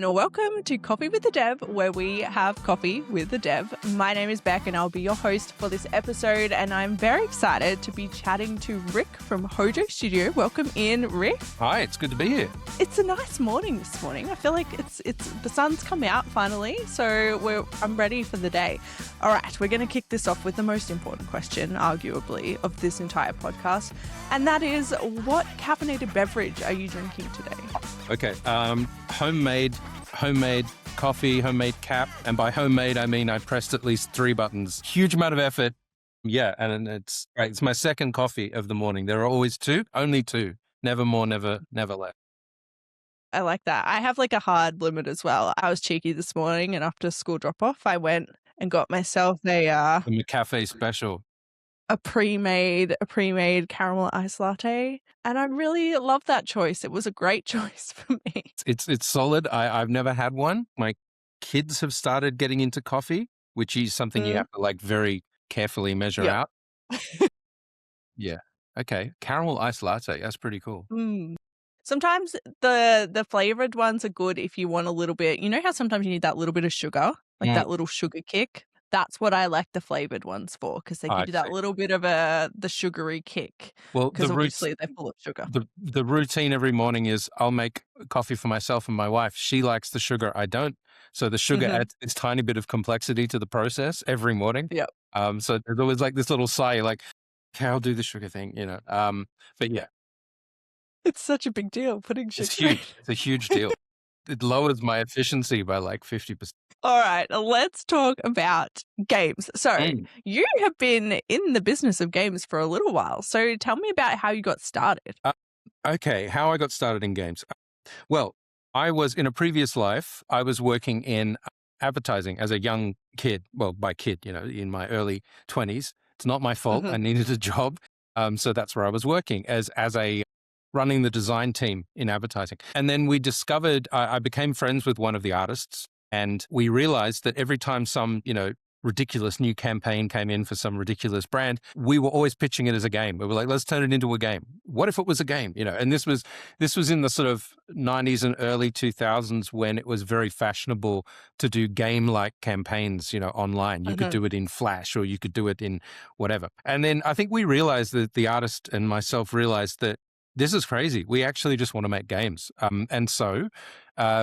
and welcome to Coffee with the Dev, where we have coffee with the Dev. My name is Beck and I'll be your host for this episode, and I'm very excited to be chatting to Rick from Hojo Studio. Welcome in, Rick. Hi, it's good to be here. It's a nice morning this morning. I feel like it's the sun's come out finally, so I'm ready for the day. All right, we're going to kick this off with the most important question, arguably, of this entire podcast, and that is, what caffeinated beverage are you drinking today? Okay, homemade coffee, homemade cap, and by homemade I mean I pressed at least 3 buttons. Huge amount of effort. Yeah, and it's great. It's my second coffee of the morning. There are always 2, only 2, never more, never less. I like that. I have like a hard limit as well. I was cheeky this morning, and after school drop off, I went and got myself a cafe special. A pre-made caramel ice latte, and I really love that choice. It was a great choice for me. It's solid. I've never had one. My kids have started getting into coffee, which is something you have to like very carefully measure out. Yeah. Okay. Caramel ice latte. That's pretty cool. Sometimes the flavored ones are good if you want a little bit. You know how sometimes you need that little bit of sugar, like that little sugar kick? That's what I like the flavored ones for, because they give you that little bit of the sugary kick. Well, because obviously they're full of sugar. The routine every morning is I'll make coffee for myself and my wife. She likes the sugar. I don't. So the sugar adds this tiny bit of complexity to the process every morning. Yep. So there's always like this little sigh, like, okay, I'll do the sugar thing, But yeah. It's such a big deal, putting sugar. It's huge. It's a huge deal. It lowers my efficiency by like 50%. All right, let's talk about games. So you have been in the business of games for a little while. So tell me about how you got started. Okay, how I got started in games. Well, I was in a previous life, I was working in advertising as a young kid. Well, by kid, in my early 20s. It's not my fault. I needed a job. So that's where I was working as a running the design team in advertising. And then we discovered, I became friends with one of the artists, and we realized that every time some, ridiculous new campaign came in for some ridiculous brand, we were always pitching it as a game. We were like, let's turn it into a game. What if it was a game? And this was in the sort of 90s and early 2000s, when it was very fashionable to do game-like campaigns, online. You could do it in Flash, or you could do it in whatever. And then I think we realized, that the artist and myself realized, that this is crazy. We actually just want to make games. And so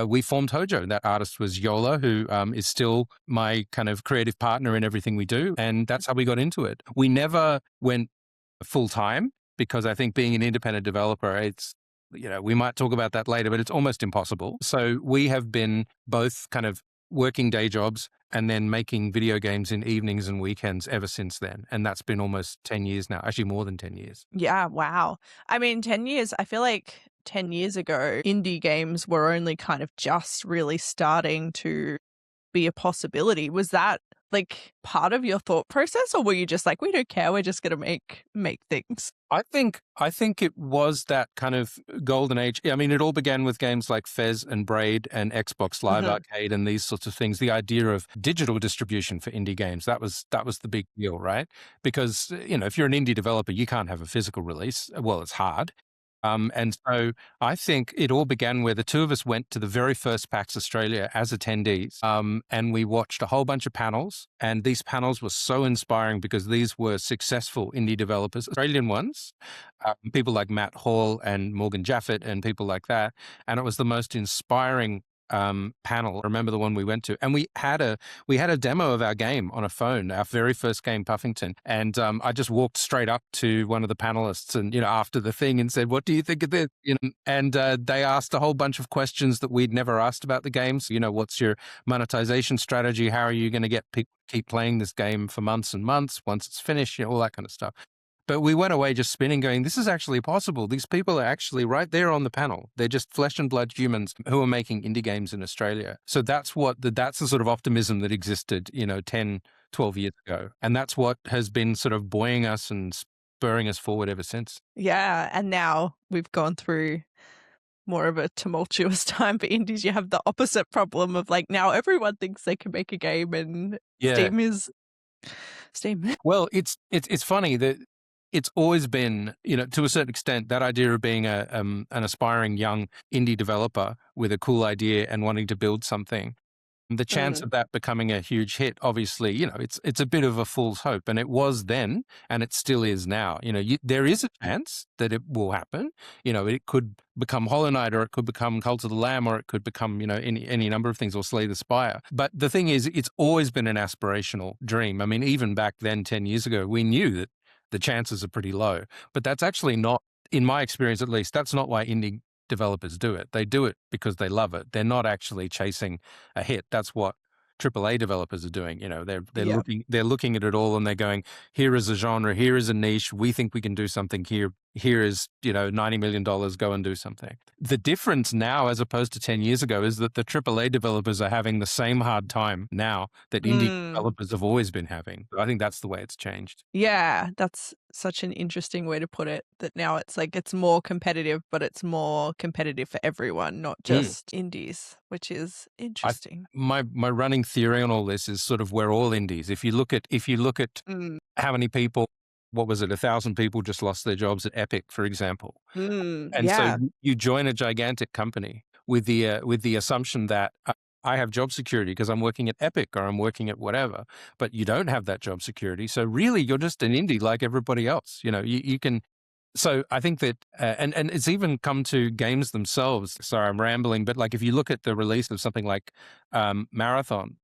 we formed Hojo. That artist was Yola, who is still my kind of creative partner in everything we do. And that's how we got into it. We never went full time, because I think being an independent developer, it's, we might talk about that later, but it's almost impossible. So we have been both kind of working day jobs and then making video games in evenings and weekends ever since then. And that's been almost 10 years now, actually more than 10 years. Yeah, wow. I mean, 10 years, I feel like 10 years ago, indie games were only kind of just really starting to be a possibility. Was that like part of your thought process, or were you just like, we don't care, we're just going to make things? I think it was that kind of golden age. I mean, it all began with games like Fez and Braid and Xbox Live Arcade and these sorts of things. The idea of digital distribution for indie games, that was the big deal, right? Because, if you're an indie developer, you can't have a physical release. Well, it's hard. And so I think it all began where the two of us went to the very first PAX Australia as attendees, and we watched a whole bunch of panels. And these panels were so inspiring, because these were successful indie developers, Australian ones, people like Matt Hall and Morgan Jaffett and people like that. And it was the most inspiring panel. I remember the one we went to, and we had a demo of our game on a phone, our very first game, Puffington. And I just walked straight up to one of the panelists, and after the thing, and said, "What do you think of this?" And they asked a whole bunch of questions that we'd never asked about the game. So, what's your monetization strategy? How are you going to get people to keep playing this game for months and months once it's finished? All that kind of stuff. But we went away just spinning, going, this is actually possible. These people are actually right there on the panel. They're just flesh and blood humans who are making indie games in Australia. So that's the sort of optimism that existed, 10, 12 years ago. And that's what has been sort of buoying us and spurring us forward ever since. Yeah. And now we've gone through more of a tumultuous time for indies. You have the opposite problem of like, now everyone thinks they can make a game, and Steam. Well, it's funny that it's always been, to a certain extent, that idea of being an aspiring young indie developer with a cool idea and wanting to build something. The chance Mm, of that becoming a huge hit, obviously, it's a bit of a fool's hope, and it was then, and it still is now. There is a chance that it will happen. It could become Hollow Knight, or it could become Cult of the Lamb, or it could become, any number of things, or Slay the Spire. But the thing is, it's always been an aspirational dream. I mean, even back then, 10 years ago, we knew that the chances are pretty low. But that's actually not, in my experience at least, that's not why indie developers do it. They do it because they love it. They're not actually chasing a hit. That's what AAA developers are doing. yeah. They're looking at it all, and they're going, here is a genre, here is a niche. We think we can do something here. Here is, $90 million, go and do something. The difference now, as opposed to 10 years ago, is that the AAA developers are having the same hard time now that indie Mm. developers have always been having. I think that's the way it's changed. Yeah, that's such an interesting way to put it, that now it's like it's more competitive, but it's more competitive for everyone, not just indies, which is I interesting. my running theory on all this is sort of we're all indies. If you look at Mm, how many people, what was it, 1,000 people just lost their jobs at Epic, for example. And so yeah. you join a gigantic company with the assumption that I have job security because I'm working at Epic or I'm working at whatever, but you don't have that job security. So really, you're just an indie like everybody else. You can. So I think that, and it's even come to games themselves. Sorry, I'm rambling, but like if you look at the release of something like Marathon,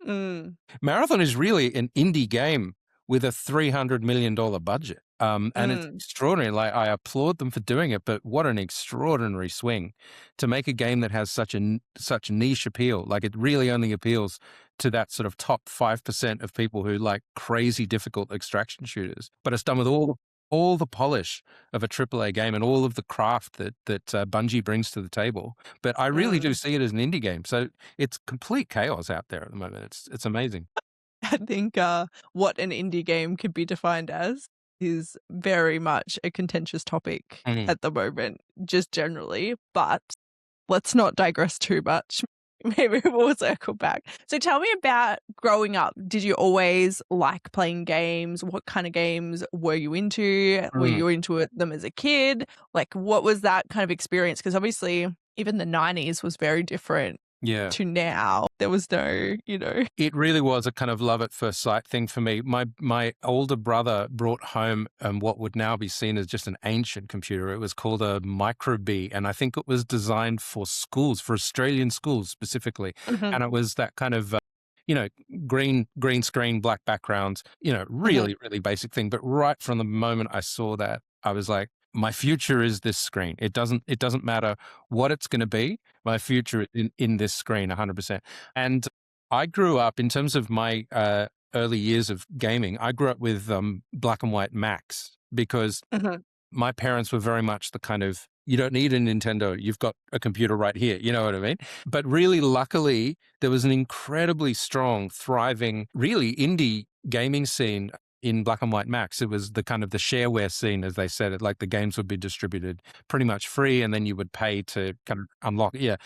Mm, Marathon is really an indie game with a $300 million budget. And it's mm, extraordinary. Like, I applaud them for doing it, but what an extraordinary swing to make a game that has such niche appeal. Like, it really only appeals to that sort of top 5% of people who like crazy difficult extraction shooters. But it's done with all the polish of a AAA game and all of the craft that Bungie brings to the table. But I really do mm. see it as an indie game. So it's complete chaos out there at the moment. It's amazing. I think what an indie game could be defined as is very much a contentious topic Mhm. at the moment, just generally. But let's not digress too much. Maybe we'll circle back. So tell me about growing up. Did you always like playing games? What kind of games were you into? Were Mm. you them as a kid? Like, what was that kind of experience? Because obviously, even the 90s was very different Yeah. to now. There was no. It really was a kind of love at first sight thing for me. My older brother brought home what would now be seen as just an ancient computer. It was called a Micro B, and I think it was designed for schools, for Australian schools specifically. Mhm, And it was that kind of you know, green screen, black background, mhm. really, really basic thing. But right from the moment I saw that, I was like, my future is this screen. It doesn't matter what it's going to be. My future is in this screen, 100%. And I grew up, in terms of my early years of gaming, I grew up with black and white Macs because Mhm. my parents were very much the kind of, you don't need a Nintendo, you've got a computer right here. You know what I mean? But really, luckily, there was an incredibly strong, thriving, really indie gaming scene in black and white Macs. It was the kind of the shareware scene, as they said it, like the games would be distributed pretty much free, and then you would pay to kind of unlock. Yeah.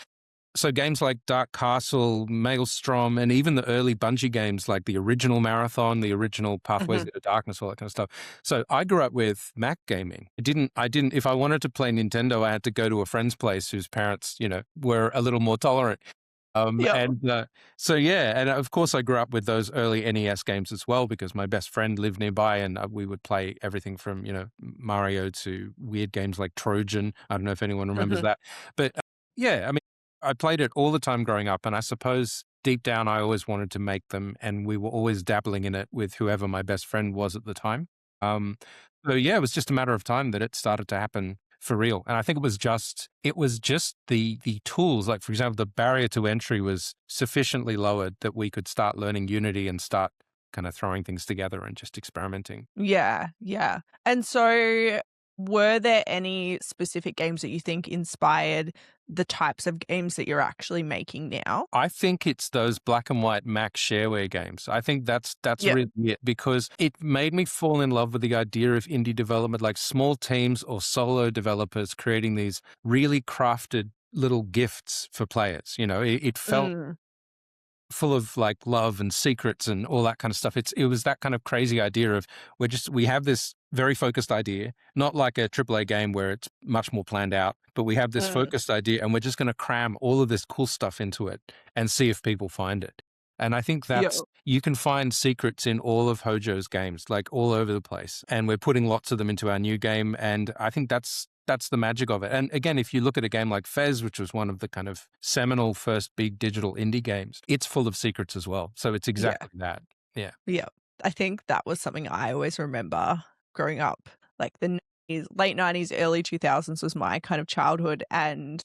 So games like Dark Castle, Maelstrom, and even the early Bungie games like the original Marathon, the original Pathways Mhm. into Darkness, all that kind of stuff. So I grew up with Mac gaming. I didn't, if I wanted to play Nintendo, I had to go to a friend's place whose parents, were a little more tolerant. Yep. So yeah, and of course I grew up with those early NES games as well because my best friend lived nearby, and we would play everything from Mario to weird games like Trojan. I don't know if anyone remembers Mhm. that, but yeah, I mean, I played it all the time growing up, and I suppose deep down I always wanted to make them, and we were always dabbling in it with whoever my best friend was at the time. Um, so yeah, it was just a matter of time that it started to happen for real. And I think it was just the tools, like for example, the barrier to entry was sufficiently lowered that we could start learning Unity and start kind of throwing things together and just experimenting. Yeah, yeah. And so were there any specific games that you think inspired the types of games that you're actually making now? I think it's those black and white Mac shareware games. I think that's Yeah. really it because it made me fall in love with the idea of indie development, like small teams or solo developers creating these really crafted little gifts for players. It felt Mm. full of like love and secrets and all that kind of stuff. It was that kind of crazy idea of we have this very focused idea, not like a AAA game where it's much more planned out, but we have this focused idea and we're just going to cram all of this cool stuff into it and see if people find it. And I think Yeah. you can find secrets in all of Hojo's games, like all over the place. And we're putting lots of them into our new game. And I think that's the magic of it. And again, if you look at a game like Fez, which was one of the kind of seminal first big digital indie games, it's full of secrets as well. So it's exactly that. Yeah. Yeah. I think that was something I always remember growing up. Like the 90s, late 90s, early 2000s was my kind of childhood, and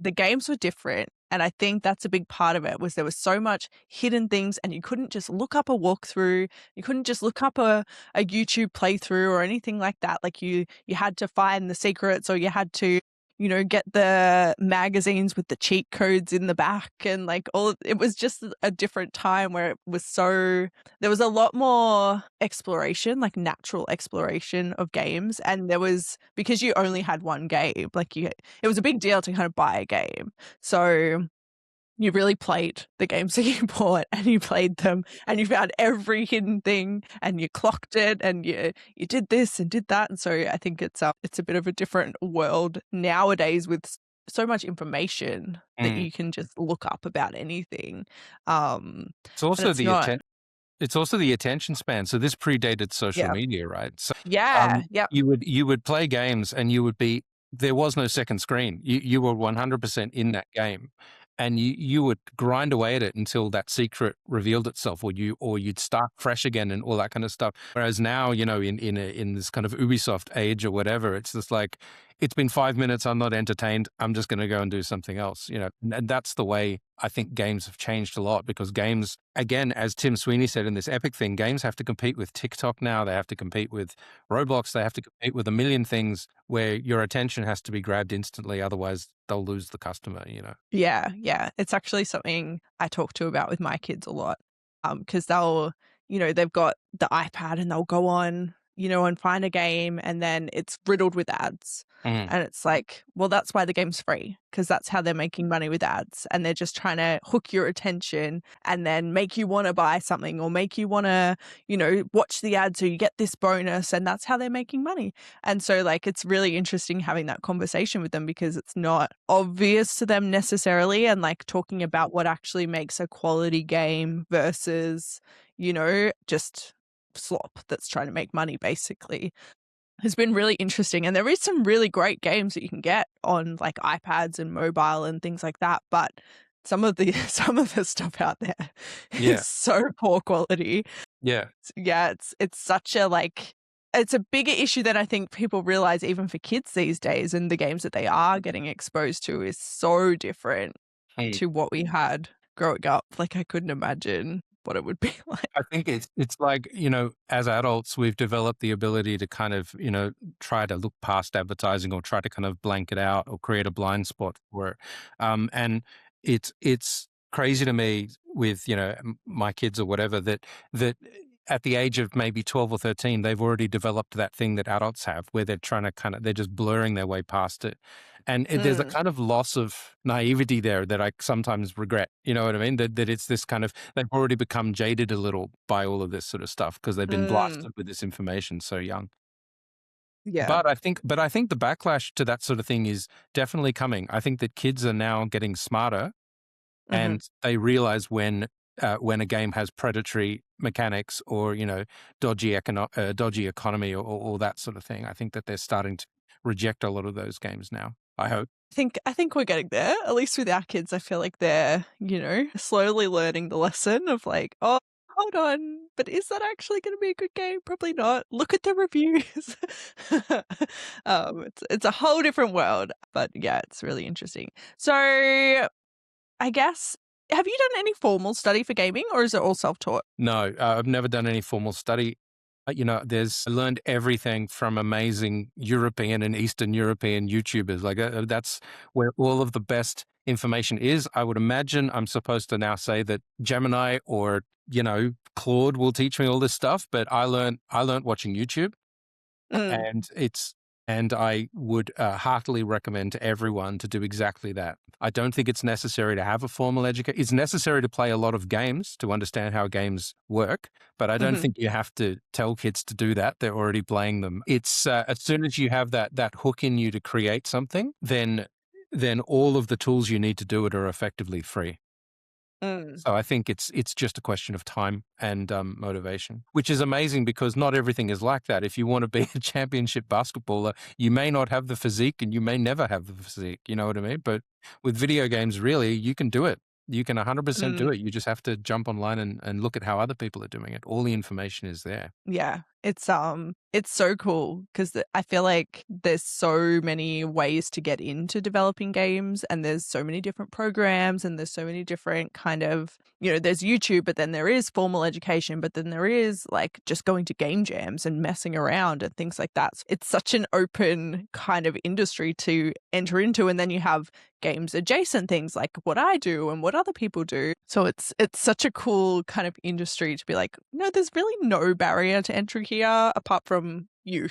the games were different. And I think that's a big part of it, was there was so much hidden things, and you couldn't just look up a walkthrough. You couldn't just look up a YouTube playthrough or anything like that. Like you had to find the secrets, or you had to, get the magazines with the cheat codes in the back, and like it was just a different time where there was a lot more exploration, like natural exploration of games. And because you only had one game, like it was a big deal to kind of buy a game. So you really played the games that you bought, and you played them, and you found every hidden thing, and you clocked it, and you did this and did that. And so I think it's a bit of a different world nowadays, with so much information that you can just look up about anything. It's also it's also the attention span. So this predated social media, right? So you would play games and there was no second screen. You were 100% in that game. And you would grind away at it until that secret revealed itself, or you'd start fresh again and all that kind of stuff. Whereas now, in this kind of Ubisoft age or whatever, it's just like, it's been 5 minutes, I'm not entertained, I'm just going to go and do something else. And that's the way I think games have changed a lot, because games, again, as Tim Sweeney said in this Epic thing, games have to compete with TikTok now. They have to compete with Roblox. They have to compete with a million things where your attention has to be grabbed instantly. Otherwise, they'll lose the customer, Yeah. It's actually something I talk to about with my kids a lot. Because they've got the iPad, and they'll go on, and find a game, and then it's riddled with ads. And it's like, well, that's why the game's free, because that's how they're making money, with ads. And they're just trying to hook your attention and then make you want to buy something, or make you want to, watch the ad so you get this bonus. And that's how they're making money. And so like, it's really interesting having that conversation with them, because it's not obvious to them necessarily, and like talking about what actually makes a quality game versus, just slop that's trying to make money, basically, has been really interesting. And there is some really great games that you can get on like iPads and mobile and things like that, but some of the stuff out there is so poor quality. It's such a it's a bigger issue than I think people realize, even for kids these days. And the games that they are getting exposed to is so different to what we had growing up. Like, I couldn't imagine what it would be like. I think it's like, as adults, we've developed the ability to kind of, try to look past advertising, or try to kind of blank it out, or create a blind spot for it. And it's crazy to me with, my kids or whatever, that at the age of maybe 12 or 13, they've already developed that thing that adults have, where they're trying to they're just blurring their way past it. And there's a kind of loss of naivety there that I sometimes regret. You know what I mean? That it's this kind of, they've already become jaded a little by all of this sort of stuff, because they've been blasted with this information so young. Yeah. But I think the backlash to that sort of thing is definitely coming. I think that kids are now getting smarter, and they realize when a game has predatory mechanics, or dodgy economy, or all that sort of thing. I think that they're starting to reject a lot of those games now, I hope. I think we're getting there, at least with our kids. I feel like they're, slowly learning the lesson of like, oh, hold on, but is that actually going to be a good game? Probably not. Look at the reviews. It's a whole different world, but yeah, it's really interesting. So I guess, have you done any formal study for gaming, or is it all self-taught? No, I've never done any formal study. I learned everything from amazing European and Eastern European YouTubers. Like that's where all of the best information is. I would imagine I'm supposed to now say that Gemini or, Claude will teach me all this stuff, but I learned watching YouTube, and it's And I would heartily recommend to everyone to do exactly that. I don't think it's necessary to have a formal education. It's necessary to play a lot of games to understand how games work, but I don't Mhm. think you have to tell kids to do that. They're already playing them. It's as soon as you have that hook in you to create something, then all of the tools you need to do it are effectively free. Mm. So I think it's just a question of time and motivation, which is amazing because not everything is like that. If you want to be a championship basketballer, you may not have the physique and you may never have the physique. You know what I mean? But with video games, really, you can do it. You can 100% do Mm. it. You just have to jump online and look at how other people are doing it. All the information is there. Yeah, it's so cool because I feel like there's so many ways to get into developing games, and there's so many different programs, and there's so many different kind of, there's YouTube, but then there is formal education, but then there is like just going to game jams and messing around and things like that. So it's such an open kind of industry to enter into, and then you have games adjacent things like what I do and what other people do. So it's such a cool kind of industry to be like, no, there's really no barrier to entry here apart from you.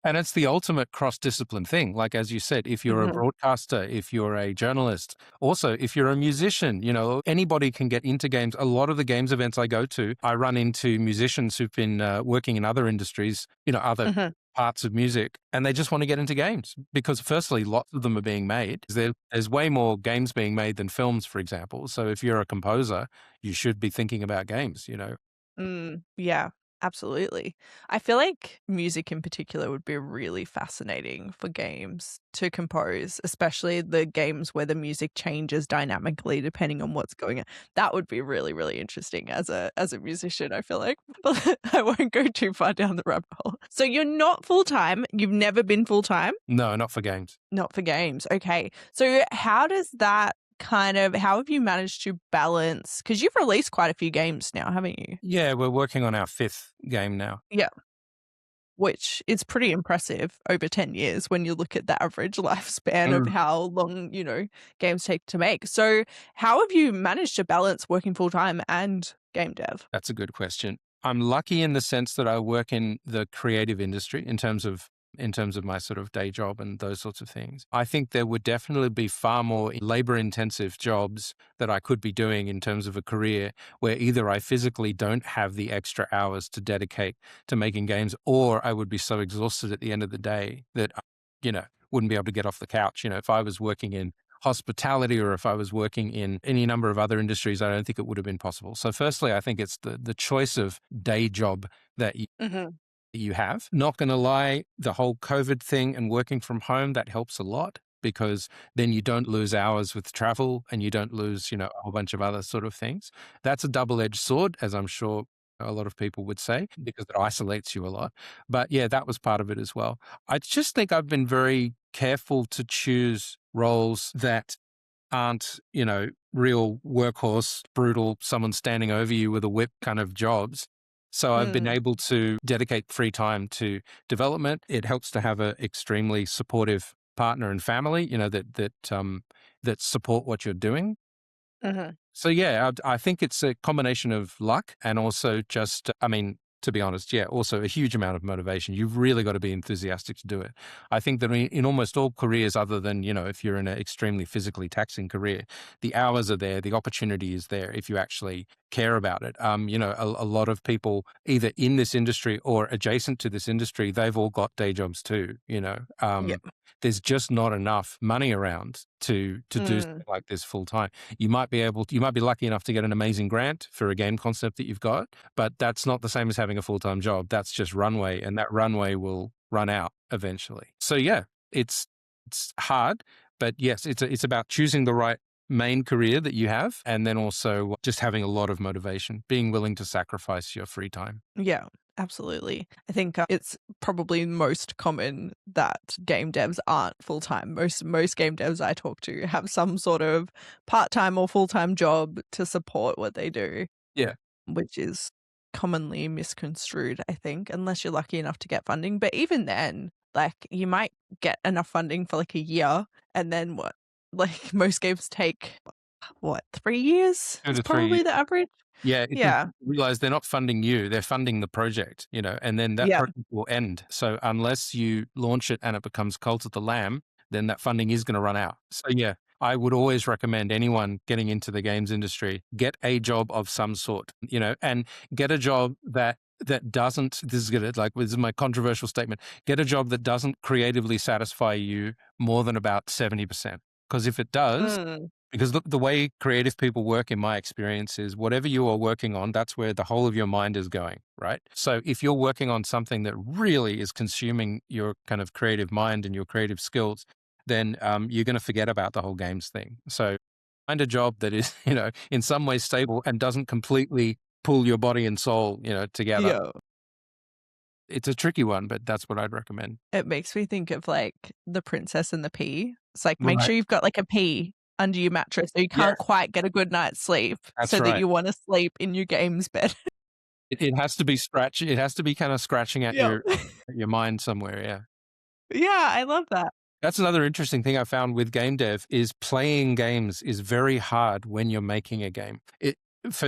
And it's the ultimate cross-discipline thing. Like, as you said, if you're a Mhm. broadcaster, if you're a journalist, also if you're a musician, anybody can get into games. A lot of the games events I go to, I run into musicians who've been working in other industries, other Mhm. parts of music, and they just want to get into games because firstly, lots of them are being made. There's way more games being made than films, for example. So if you're a composer, you should be thinking about games. Yeah, absolutely. I feel like music in particular would be really fascinating for games to compose, especially the games where the music changes dynamically depending on what's going on. That would be really, really interesting as a musician, I feel like. But I won't go too far down the rabbit hole. So you're not full time. You've never been full time? No, not for games. Not for games. Okay. So how have you managed to balance, because you've released quite a few games now, haven't you? Yeah, we're working on our fifth game now. Yeah. Which is pretty impressive over 10 years when you look at the average lifespan of how long, games take to make. So, how have you managed to balance working full time and game dev? That's a good question. I'm lucky in the sense that I work in the creative industry in terms of my sort of day job and those sorts of things. I think there would definitely be far more labor intensive jobs that I could be doing in terms of a career where either I physically don't have the extra hours to dedicate to making games, or I would be so exhausted at the end of the day that wouldn't be able to get off the couch. If I was working in hospitality or if I was working in any number of other industries, I don't think it would have been possible. So firstly, I think it's the choice of day job that Mhm. you have. Not going to lie, the whole COVID thing and working from home, that helps a lot because then you don't lose hours with travel and you don't lose, a whole bunch of other sort of things. That's a double-edged sword, as I'm sure a lot of people would say, because it isolates you a lot. But yeah, that was part of it as well. I just think I've been very careful to choose roles that aren't, real workhorse, brutal, someone standing over you with a whip kind of jobs. So I've been Mm. able to dedicate free time to development. It helps to have an extremely supportive partner and family, that support what you're doing. Mhm. So yeah, I think it's a combination of luck and also just, I mean, to be honest, yeah, also a huge amount of motivation. You've really got to be enthusiastic to do it. I think that in almost all careers, other than, if you're in an extremely physically taxing career, the hours are there, the opportunity is there if you actually care about it. A lot of people either in this industry or adjacent to this industry, they've all got day jobs too. Yeah. There's just not enough money around to do Mm. something like this full time. You might be lucky enough to get an amazing grant for a game concept that you've got, but that's not the same as having a full-time job. That's just runway, and that runway will run out eventually. So yeah, it's hard, but yes, it's about choosing the right main career that you have, and then also just having a lot of motivation, being willing to sacrifice your free time. Yeah, absolutely. I think it's probably most common that game devs aren't full time. Most game devs I talk to have some sort of part time or full time job to support what they do, Yeah. which is commonly misconstrued, I think, unless you're lucky enough to get funding. But even then, like you might get enough funding for like a year, and then what? Like most games take what, 3 years? 2 It's to 3. probably the average. Yeah, because Yeah. you realize they're not funding you, they're funding the project, and then that Yeah. project will end. So unless you launch it and it becomes cult of the lamb, then that funding is gonna run out. So yeah, I would always recommend anyone getting into the games industry, get a job of some sort, and get a job that doesn't, this is my controversial statement, get a job that doesn't creatively satisfy you more than about 70%. Because if it does, Mm. because the way creative people work, in my experience, is whatever you are working on, that's where the whole of your mind is going, right? So if you're working on something that really is consuming your kind of creative mind and your creative skills, then you're going to forget about the whole games thing. So find a job that is, in some way stable and doesn't completely pull your body and soul, together. Yeah. It's a tricky one, but that's what I'd recommend. It makes me think of, like, The Princess and the Pea. It's like, make Right. sure you've got, like, a pea under your mattress so you Yeah, can't quite get a good night's sleep that's so that right. you wanna sleep in your games bed. It has to be it has to be kind of scratching at Yeah. your mind somewhere. Yeah. Yeah, I love that. That's another interesting thing I found with game dev is playing games is very hard when you're making a game.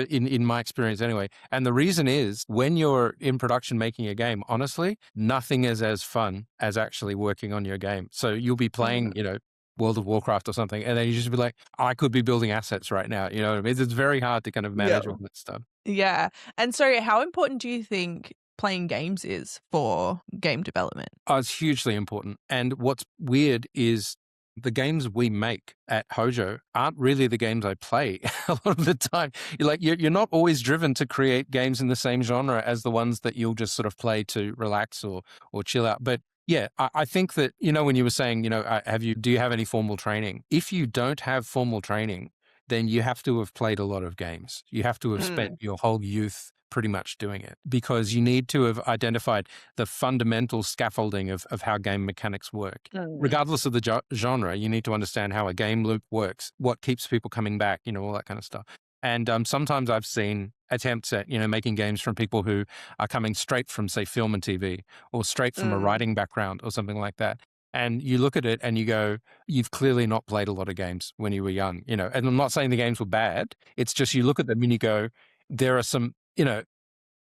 In my experience anyway. And the reason is when you're in production making a game, honestly, nothing is as fun as actually working on your game. So you'll be playing, Mm. World of Warcraft or something, and then you just be like, I could be building assets right now. You know what I mean? It's very hard to kind of Yeah. manage all that stuff. Yeah. And so how important do you think playing games is for game development? Oh, it's hugely important. And what's weird is the games we make at Hojo aren't really the games I play a lot of the time. You're not always driven to create games in the same genre as the ones that you'll just sort of play to relax or chill out. But yeah, I think that, when you were saying, do you have any formal training? If you don't have formal training, then you have to have played a lot of games. You have to have spent Mm. your whole youth pretty much doing it because you need to have identified the fundamental scaffolding of how game mechanics work. Mm. Regardless of the genre, you need to understand how a game loop works, what keeps people coming back, all that kind of stuff. And sometimes I've seen attempts at, making games from people who are coming straight from, say, film and TV or straight from a Mm. writing background or something like that. And you look at it and you go, you've clearly not played a lot of games when you were young, and I'm not saying the games were bad. It's just you look at them and you go, there are some,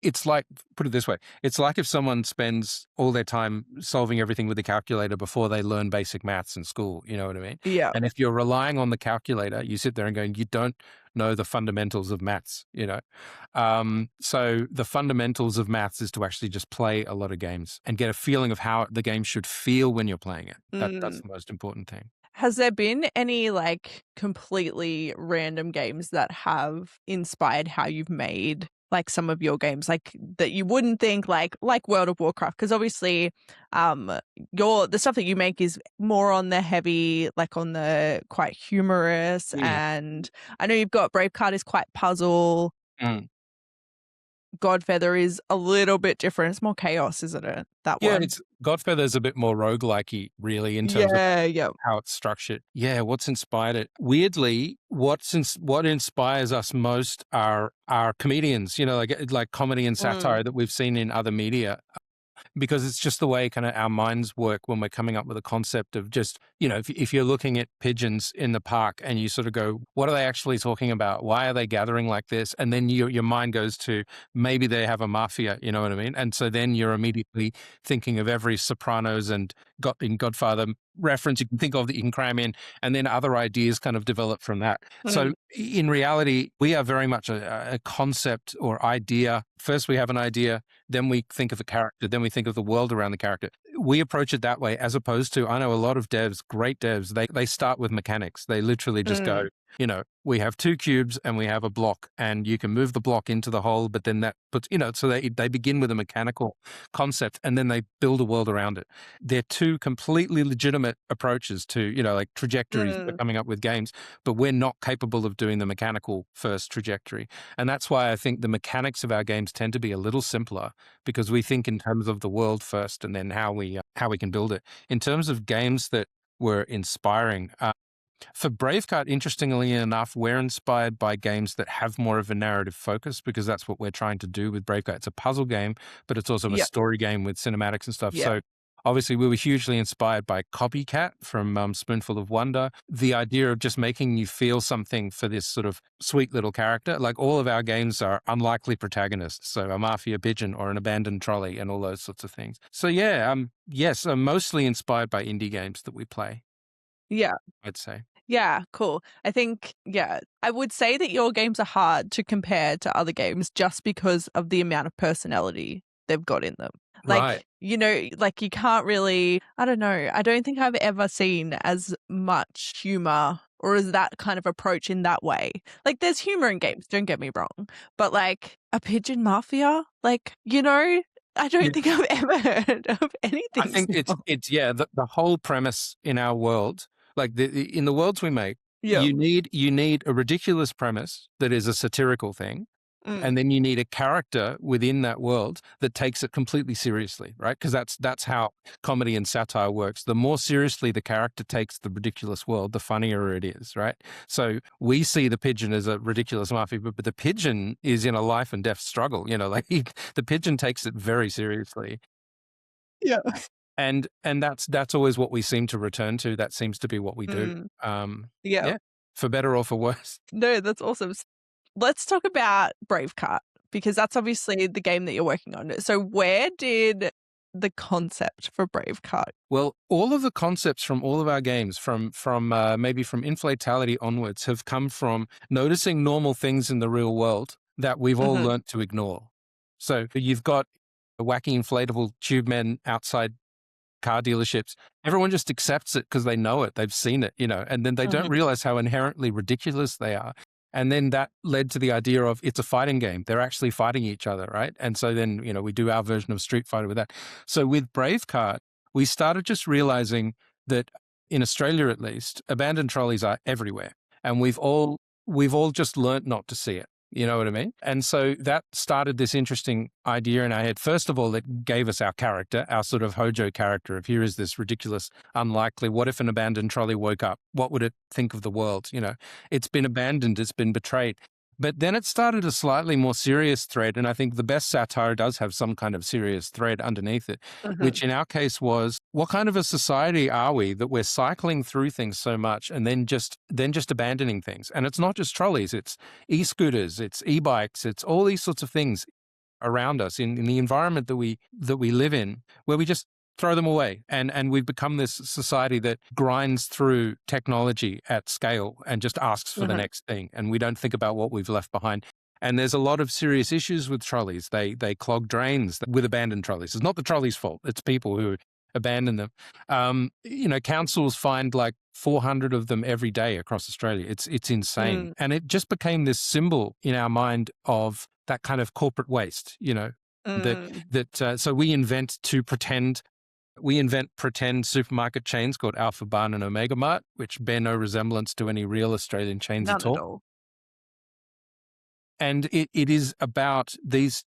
it's like, put it this way, it's like if someone spends all their time solving everything with a calculator before they learn basic maths in school, you know what I mean? Yeah. And if you're relying on the calculator, you sit there and going, you don't know the fundamentals of maths, So the fundamentals of maths is to actually just play a lot of games and get a feeling of how the game should feel when you're playing it. That's Mm. the most important thing. Has there been any, like, completely random games that have inspired how you've made, like, some of your games, like, that you wouldn't think, like World of Warcraft? Because obviously, the stuff that you make is more on the heavy, like, on the quite humorous, Mm. and I know you've got Bravecard is quite puzzle. Mm. Godfeather is a little bit different. It's more chaos, isn't it? That Yeah, one. it's Godfeather's a bit more roguelike-y, really, in terms of Yeah, yeah. how it's structured. Yeah, what's inspired it? Weirdly, what inspires us most are comedians, like comedy and Mm. satire that we've seen in other media. Because it's just the way kind of our minds work when we're coming up with a concept of just, if you're looking at pigeons in the park and you sort of go, what are they actually talking about? Why are they gathering like this? And then your mind goes to maybe they have a mafia, you know what I mean? And so then you're immediately thinking of every Sopranos and Godfather reference you can think of that you can cram in, and then other ideas kind of develop from that. So Mm. in reality, we are very much a concept or idea. First we have an idea, then we think of a character, then we think of the world around the character. We approach it that way, as opposed to, I know a lot of devs, great devs, they start with mechanics. They literally just Mm. go, we have 2 cubes and we have a block and you can move the block into the hole, but then that puts, so they begin with a mechanical concept and then they build a world around it. They're 2 completely legitimate approaches to, like trajectories for Mm. coming up with games, but we're not capable of doing the mechanical first trajectory. And that's why I think the mechanics of our games tend to be a little simpler, because we think in terms of the world first and then how we can build it. In terms of games that were inspiring, for Braveheart, interestingly enough, we're inspired by games that have more of a narrative focus, because that's what we're trying to do with Braveheart. It's a puzzle game, but it's also a Yep. story game with cinematics and stuff. Yep. So Obviously, we were hugely inspired by Copycat from Spoonful of Wonder. The idea of just making you feel something for this sort of sweet little character. Like all of our games are unlikely protagonists. So a mafia pigeon or an abandoned trolley and all those sorts of things. So yeah, yes, I'm mostly inspired by indie games that we play, Yeah. I'd say. Yeah, cool. I think, yeah, I would say that your games are hard to compare to other games just because of the amount of personality they've got in them. Right. Like, you know, like you can't really, I don't know, I don't think I've ever seen as much humor or as that kind of approach in that way. Like there's humor in games, don't get me wrong, but like a pigeon mafia, like, you know, I don't think I've ever heard of I anything think similar. it's yeah, the whole premise in our world, like in the worlds we make, Yeah. you need a ridiculous premise that is a satirical thing, Mm. and then you need a character within that world that takes it completely seriously, right? Because that's how comedy and satire works. The more seriously the character takes the ridiculous world, the funnier it is, right? So we see the pigeon as a ridiculous mafia, but the pigeon is in a life and death struggle. You know, like the pigeon takes it very seriously. Yeah. And that's always what we seem to return to. That seems to be what we do. Mm. Yeah. Yeah, for better or for worse. No, that's awesome. Let's talk about Braveheart because that's obviously the game that you're working on. So where did the concept for Braveheart? Well, all of the concepts from all of our games, from maybe from Inflatality onwards, have come from noticing normal things in the real world that we've all Mhm. learnt to ignore. So you've got wacky inflatable tube men outside car dealerships. Everyone just accepts it because they know it, they've seen it, you know, and then they don't Mhm. realize how inherently ridiculous they are. And then that led to the idea of it's a fighting game. They're actually fighting each other, right? And so then, you know, we do our version of Street Fighter with that. So with Braveheart, we started just realizing that in Australia, at least, abandoned trolleys are everywhere. And we've all just learnt not to see it. You know what I mean? And so that started this interesting idea in our head. First of all, it gave us our character, our sort of Hojo character of here is this ridiculous, unlikely, what if an abandoned trolley woke up? What would it think of the world? You know, it's been abandoned, it's been betrayed. But then it started a slightly more serious thread. And I think the best satire does have some kind of serious thread underneath it, which Mhm. in our case was what kind of a society are we that we're cycling through things so much and then just abandoning things? And it's not just trolleys, it's e-scooters, it's e-bikes, it's all these sorts of things around us in the environment that we live in, where we just throw them away. And we've become this society that grinds through technology at scale and just asks for the Mhm. next thing. And we don't think about what we've left behind. And there's a lot of serious issues with trolleys. They clog drains with abandoned trolleys. It's not the trolley's fault. It's people who abandon them. You know, councils find like 400 of them every day across Australia. It's insane. Mm. And it just became this symbol in our mind of that kind of corporate waste, you know, Mm. so we invent pretend supermarket chains called Alpha Barn and Omega Mart, which bear no resemblance to any real Australian chains None at at all. all. And it is about these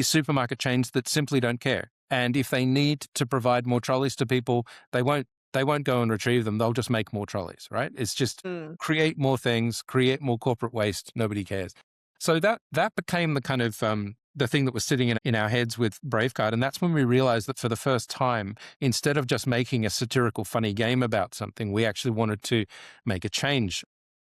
supermarket chains that simply don't care. And if they need to provide more trolleys to people, they won't go and retrieve them. They'll just make more trolleys, right? It's just Mm. create more things, create more corporate waste. Nobody cares. So that became the kind of the thing that was sitting in our heads with Braveheart. And that's when we realized that for the first time, instead of just making a satirical, funny game about something, we actually wanted to make a change.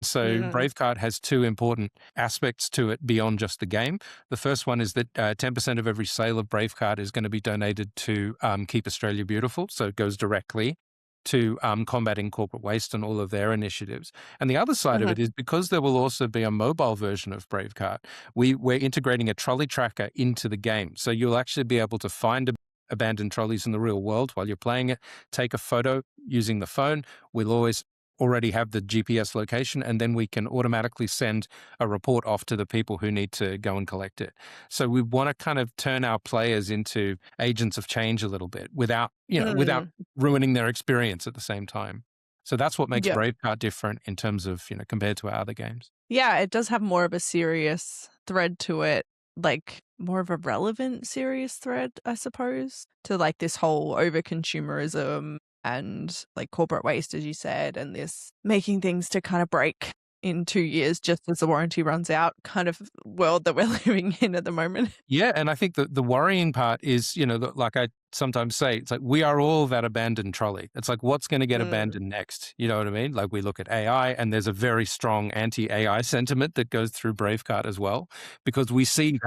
So Mm. Braveheart has two important aspects to it beyond just the game. The first one is that 10% of every sale of Braveheart is going to be donated to Keep Australia Beautiful. So it goes directly to combating corporate waste and all of their initiatives. And the other side of Mhm. it is because there will also be a mobile version of Braveheart, we're integrating a trolley tracker into the game. So you'll actually be able to find abandoned trolleys in the real world while you're playing it, take a photo using the phone. We'll always already have the GPS location, and then we can automatically send a report off to the people who need to go and collect it. So we want to kind of turn our players into agents of change a little bit without Mm. ruining their experience at the same time. So that's what makes Yeah. Braveheart different in terms of, compared to our other games. Yeah, it does have more of a serious thread to it, like more of a relevant serious thread, I suppose, to like this whole over-consumerism and like corporate waste, as you said, and this making things to kind of break in 2 years, just as the warranty runs out, kind of world that we're living in at the moment. Yeah, and I think that the worrying part is, like I sometimes say, it's like we are all that abandoned trolley. It's like, what's going to get Mm. abandoned next? You know what I mean? Like we look at AI, and there's a very strong anti-AI sentiment that goes through Braveheart as well, because we see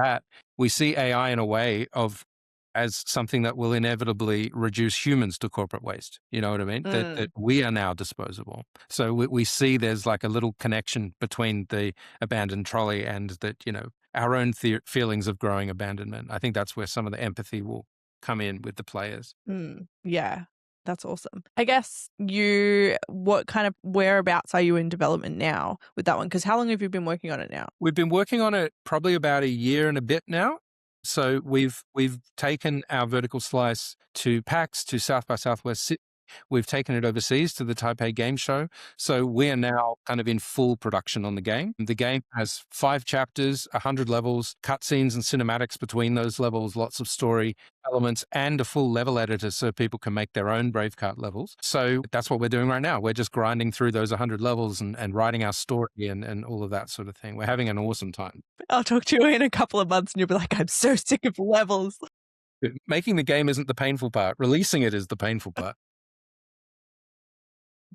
AI in a way of as something that will inevitably reduce humans to corporate waste. You know what I mean? That Mm. we are now disposable. So we see there's like a little connection between the abandoned trolley and that, our own feelings of growing abandonment. I think that's where some of the empathy will come in with the players. Mm. Yeah, that's awesome. I guess what kind of whereabouts are you in development now with that one? Because how long have you been working on it now? We've been working on it probably about a year and a bit now. So we've taken our vertical slice to PAX, to South by Southwest Sydney. We've taken it overseas to the Taipei Game Show. So we are now kind of in full production on the game. The game has 5 chapters, 100 levels, cutscenes and cinematics between those levels, lots of story elements, and a full level editor so people can make their own Braveheart levels. So that's what we're doing right now. We're just grinding through those 100 levels and writing our story and all of that sort of thing. We're having an awesome time. I'll talk to you in a couple of months and you'll be like, I'm so sick of levels. Making the game isn't the painful part. Releasing it is the painful part.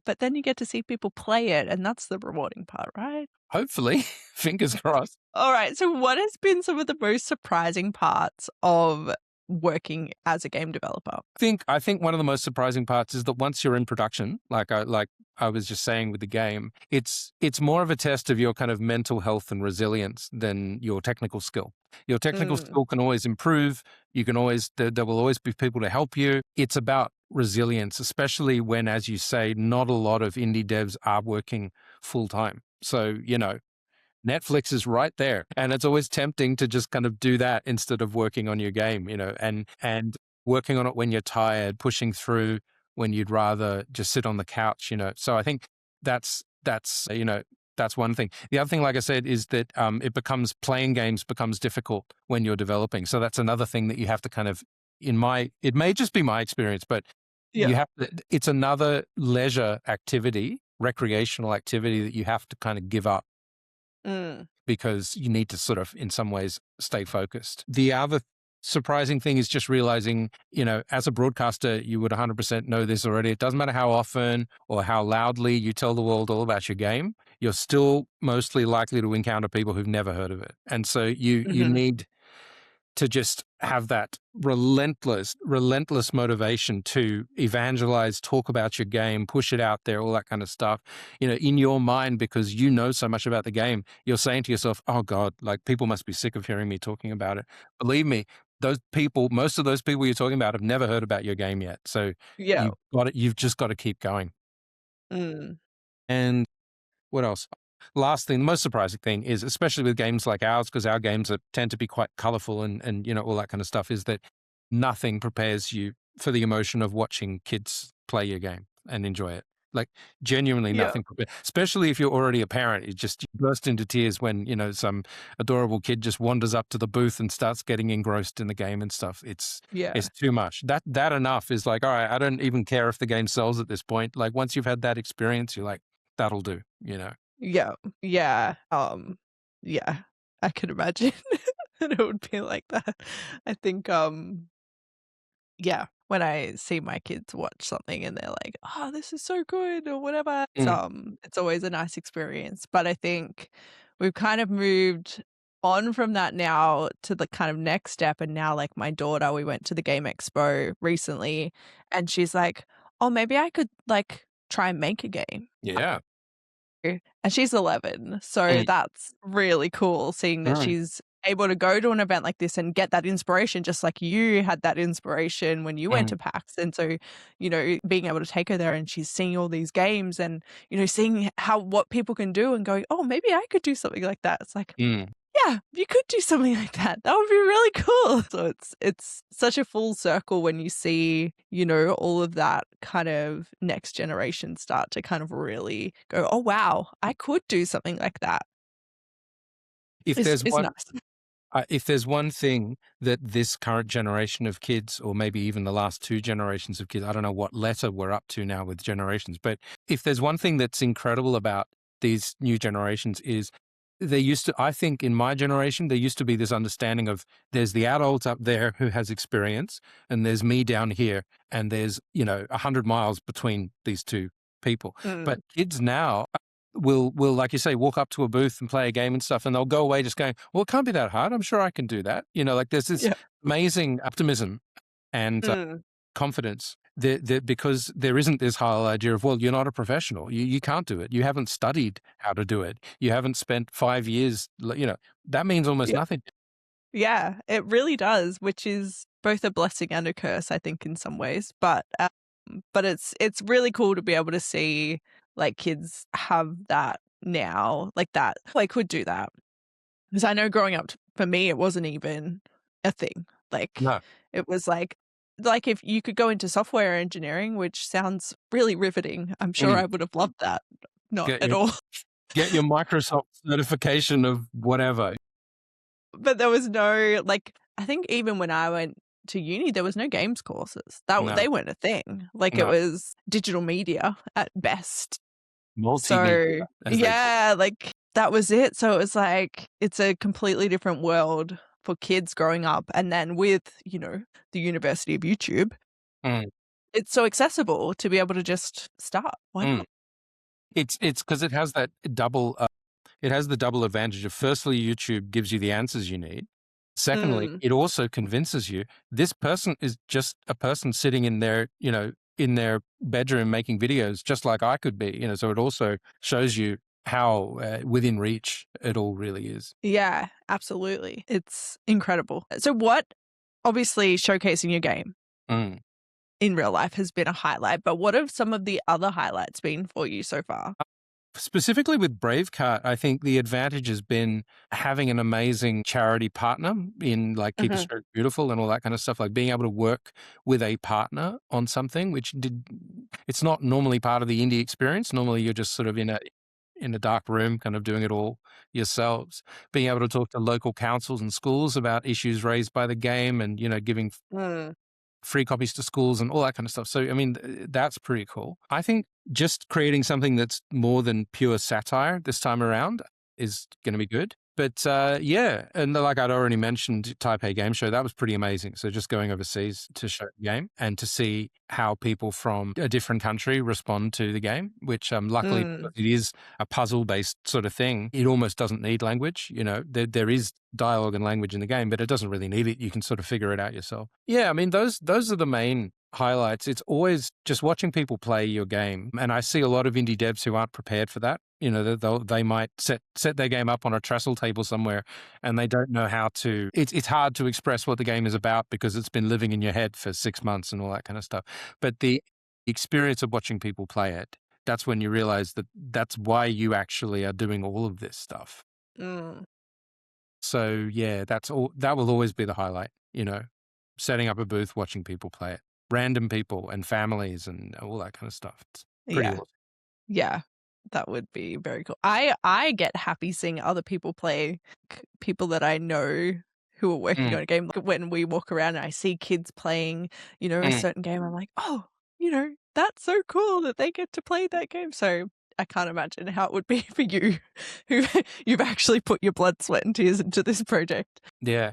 But then you get to see people play it, and that's the rewarding part, right? Hopefully, fingers crossed. All right. So, what has been some of the most surprising parts of working as a game developer? I think one of the most surprising parts is that once you're in production, like I was just saying with the game, it's more of a test of your kind of mental health and resilience than your technical skill. Your technical skill can always improve. You can always there will always be people to help you. It's about resilience, especially when, as you say, not a lot of indie devs are working full time. So, Netflix is right there. And it's always tempting to just kind of do that instead of working on your game, and working on it when you're tired, pushing through when you'd rather just sit on the couch, So I think that's that's one thing. The other thing, like I said, is that playing games becomes difficult when you're developing. So that's another thing that you have to kind of, it may just be my experience, but it's another leisure activity, recreational activity that you have to kind of give up because you need to sort of, in some ways, stay focused. The other surprising thing is just realizing, as a broadcaster, you would 100% know this already. It doesn't matter how often or how loudly you tell the world all about your game, you're still mostly likely to encounter people who've never heard of it. And so you need to just have that relentless motivation to evangelize, talk about your game, push it out there, all that kind of stuff, in your mind, because you know so much about the game. You're saying to yourself, oh God, like people must be sick of hearing me talking about it. Believe me, most of those people you're talking about have never heard about your game yet. So you've just got to keep going. And what else? Last thing, the most surprising thing is, especially with games like ours, because our games tend to be quite colorful and all that kind of stuff, is that nothing prepares you for the emotion of watching kids play your game and enjoy it. Like genuinely nothing prepares, especially if you're already a parent. You burst into tears when, some adorable kid just wanders up to the booth and starts getting engrossed in the game and stuff. It's too much. That enough is like, all right, I don't even care if the game sells at this point. Like once you've had that experience, you're like, that'll do, Yeah. Yeah. Yeah. I could imagine that it would be like that. I think when I see my kids watch something and they're like, "Oh, this is so good," or whatever, it's always a nice experience. But I think we've kind of moved on from that now to the kind of next step. And now, like my daughter, we went to the Game Expo recently, and she's like, "Oh, maybe I could like try and make a game." Yeah. And she's 11, so that's really cool seeing that she's able to go to an event like this and get that inspiration just like you had that inspiration when you went to PAX. And so, being able to take her there and she's seeing all these games and, seeing what people can do and going, "Oh, maybe I could do something like that." It's like, yeah, you could do something like that. That would be really cool. So it's such a full circle when you see, all of that kind of next generation start to kind of really go, "Oh wow, I could do something like that." If It's there's one nice. If there's one thing that this current generation of kids, or maybe even the last 2 generations of kids, I don't know what letter we're up to now with generations, but if there's one thing that's incredible about these new generations is I think in my generation, there used to be this understanding of there's the adult up there who has experience and there's me down here and there's, 100 miles between these two people. But kids now will, like you say, walk up to a booth and play a game and stuff, and they'll go away just going, well, it can't be that hard. I'm sure I can do that. Like there's this Yeah. amazing optimism and confidence because there isn't this whole idea of, well, you're not a professional. You can't do it. You haven't studied how to do it. You haven't spent 5 years, that means almost nothing. Yeah, it really does, which is both a blessing and a curse, I think, in some ways. But it's really cool to be able to see like kids have that now, like that. I could do that because I know growing up for me, it wasn't even a thing. Like No. it was like if you could go into software engineering, which sounds really riveting, I'm sure I would have loved that. Not at all. Get your Microsoft certification of whatever. But there was no, I think even when I went to uni, there was no games courses. They weren't a thing. It was digital media at best. Multimedia. So yeah, that was it. So it was it's a completely different world for kids growing up. And then with, the University of YouTube, it's so accessible to be able to just start. Why not? It's because it has that double, it has the double advantage of, firstly, YouTube gives you the answers you need. Secondly, it also convinces you this person is just a person sitting in their, in their bedroom making videos just like I could be, so it also shows you how within reach it all really is. Yeah, absolutely. It's incredible. So obviously showcasing your game in real life has been a highlight, but what have some of the other highlights been for you so far? Specifically with Bravecart, I think the advantage has been having an amazing charity partner in Keep a Stroke Beautiful and all that kind of stuff, being able to work with a partner on something, it's not normally part of the indie experience. Normally you're just sort of in a dark room kind of doing it all yourselves. Being able to talk to local councils and schools about issues raised by the game and, giving free copies to schools and all that kind of stuff. So, I mean, that's pretty cool. I think just creating something that's more than pure satire this time around is going to be good. But yeah, and like I'd already mentioned, Taipei Game Show, that was pretty amazing. So just going overseas to show the game and to see how people from a different country respond to the game, which luckily because it is a puzzle-based sort of thing, it almost doesn't need language. There is dialogue and language in the game, but it doesn't really need it. You can sort of figure it out yourself. Yeah, I mean, those are the main highlights. It's always just watching people play your game. And I see a lot of indie devs who aren't prepared for that. They might set their game up on a trestle table somewhere and they don't know how to, it's hard to express what the game is about because it's been living in your head for 6 months and all that kind of stuff. But the experience of watching people play it, that's when you realize that that's why you actually are doing all of this stuff. So yeah, that will always be the highlight, setting up a booth, watching people play it. Random people and families and all that kind of stuff. It's pretty awesome. Yeah, that would be very cool. I get happy seeing other people play, people that I know who are working on a game. When we walk around and I see kids playing, a certain game, I'm like, oh, that's so cool that they get to play that game. So I can't imagine how it would be for you, who you've actually put your blood, sweat, and tears into this project. Yeah.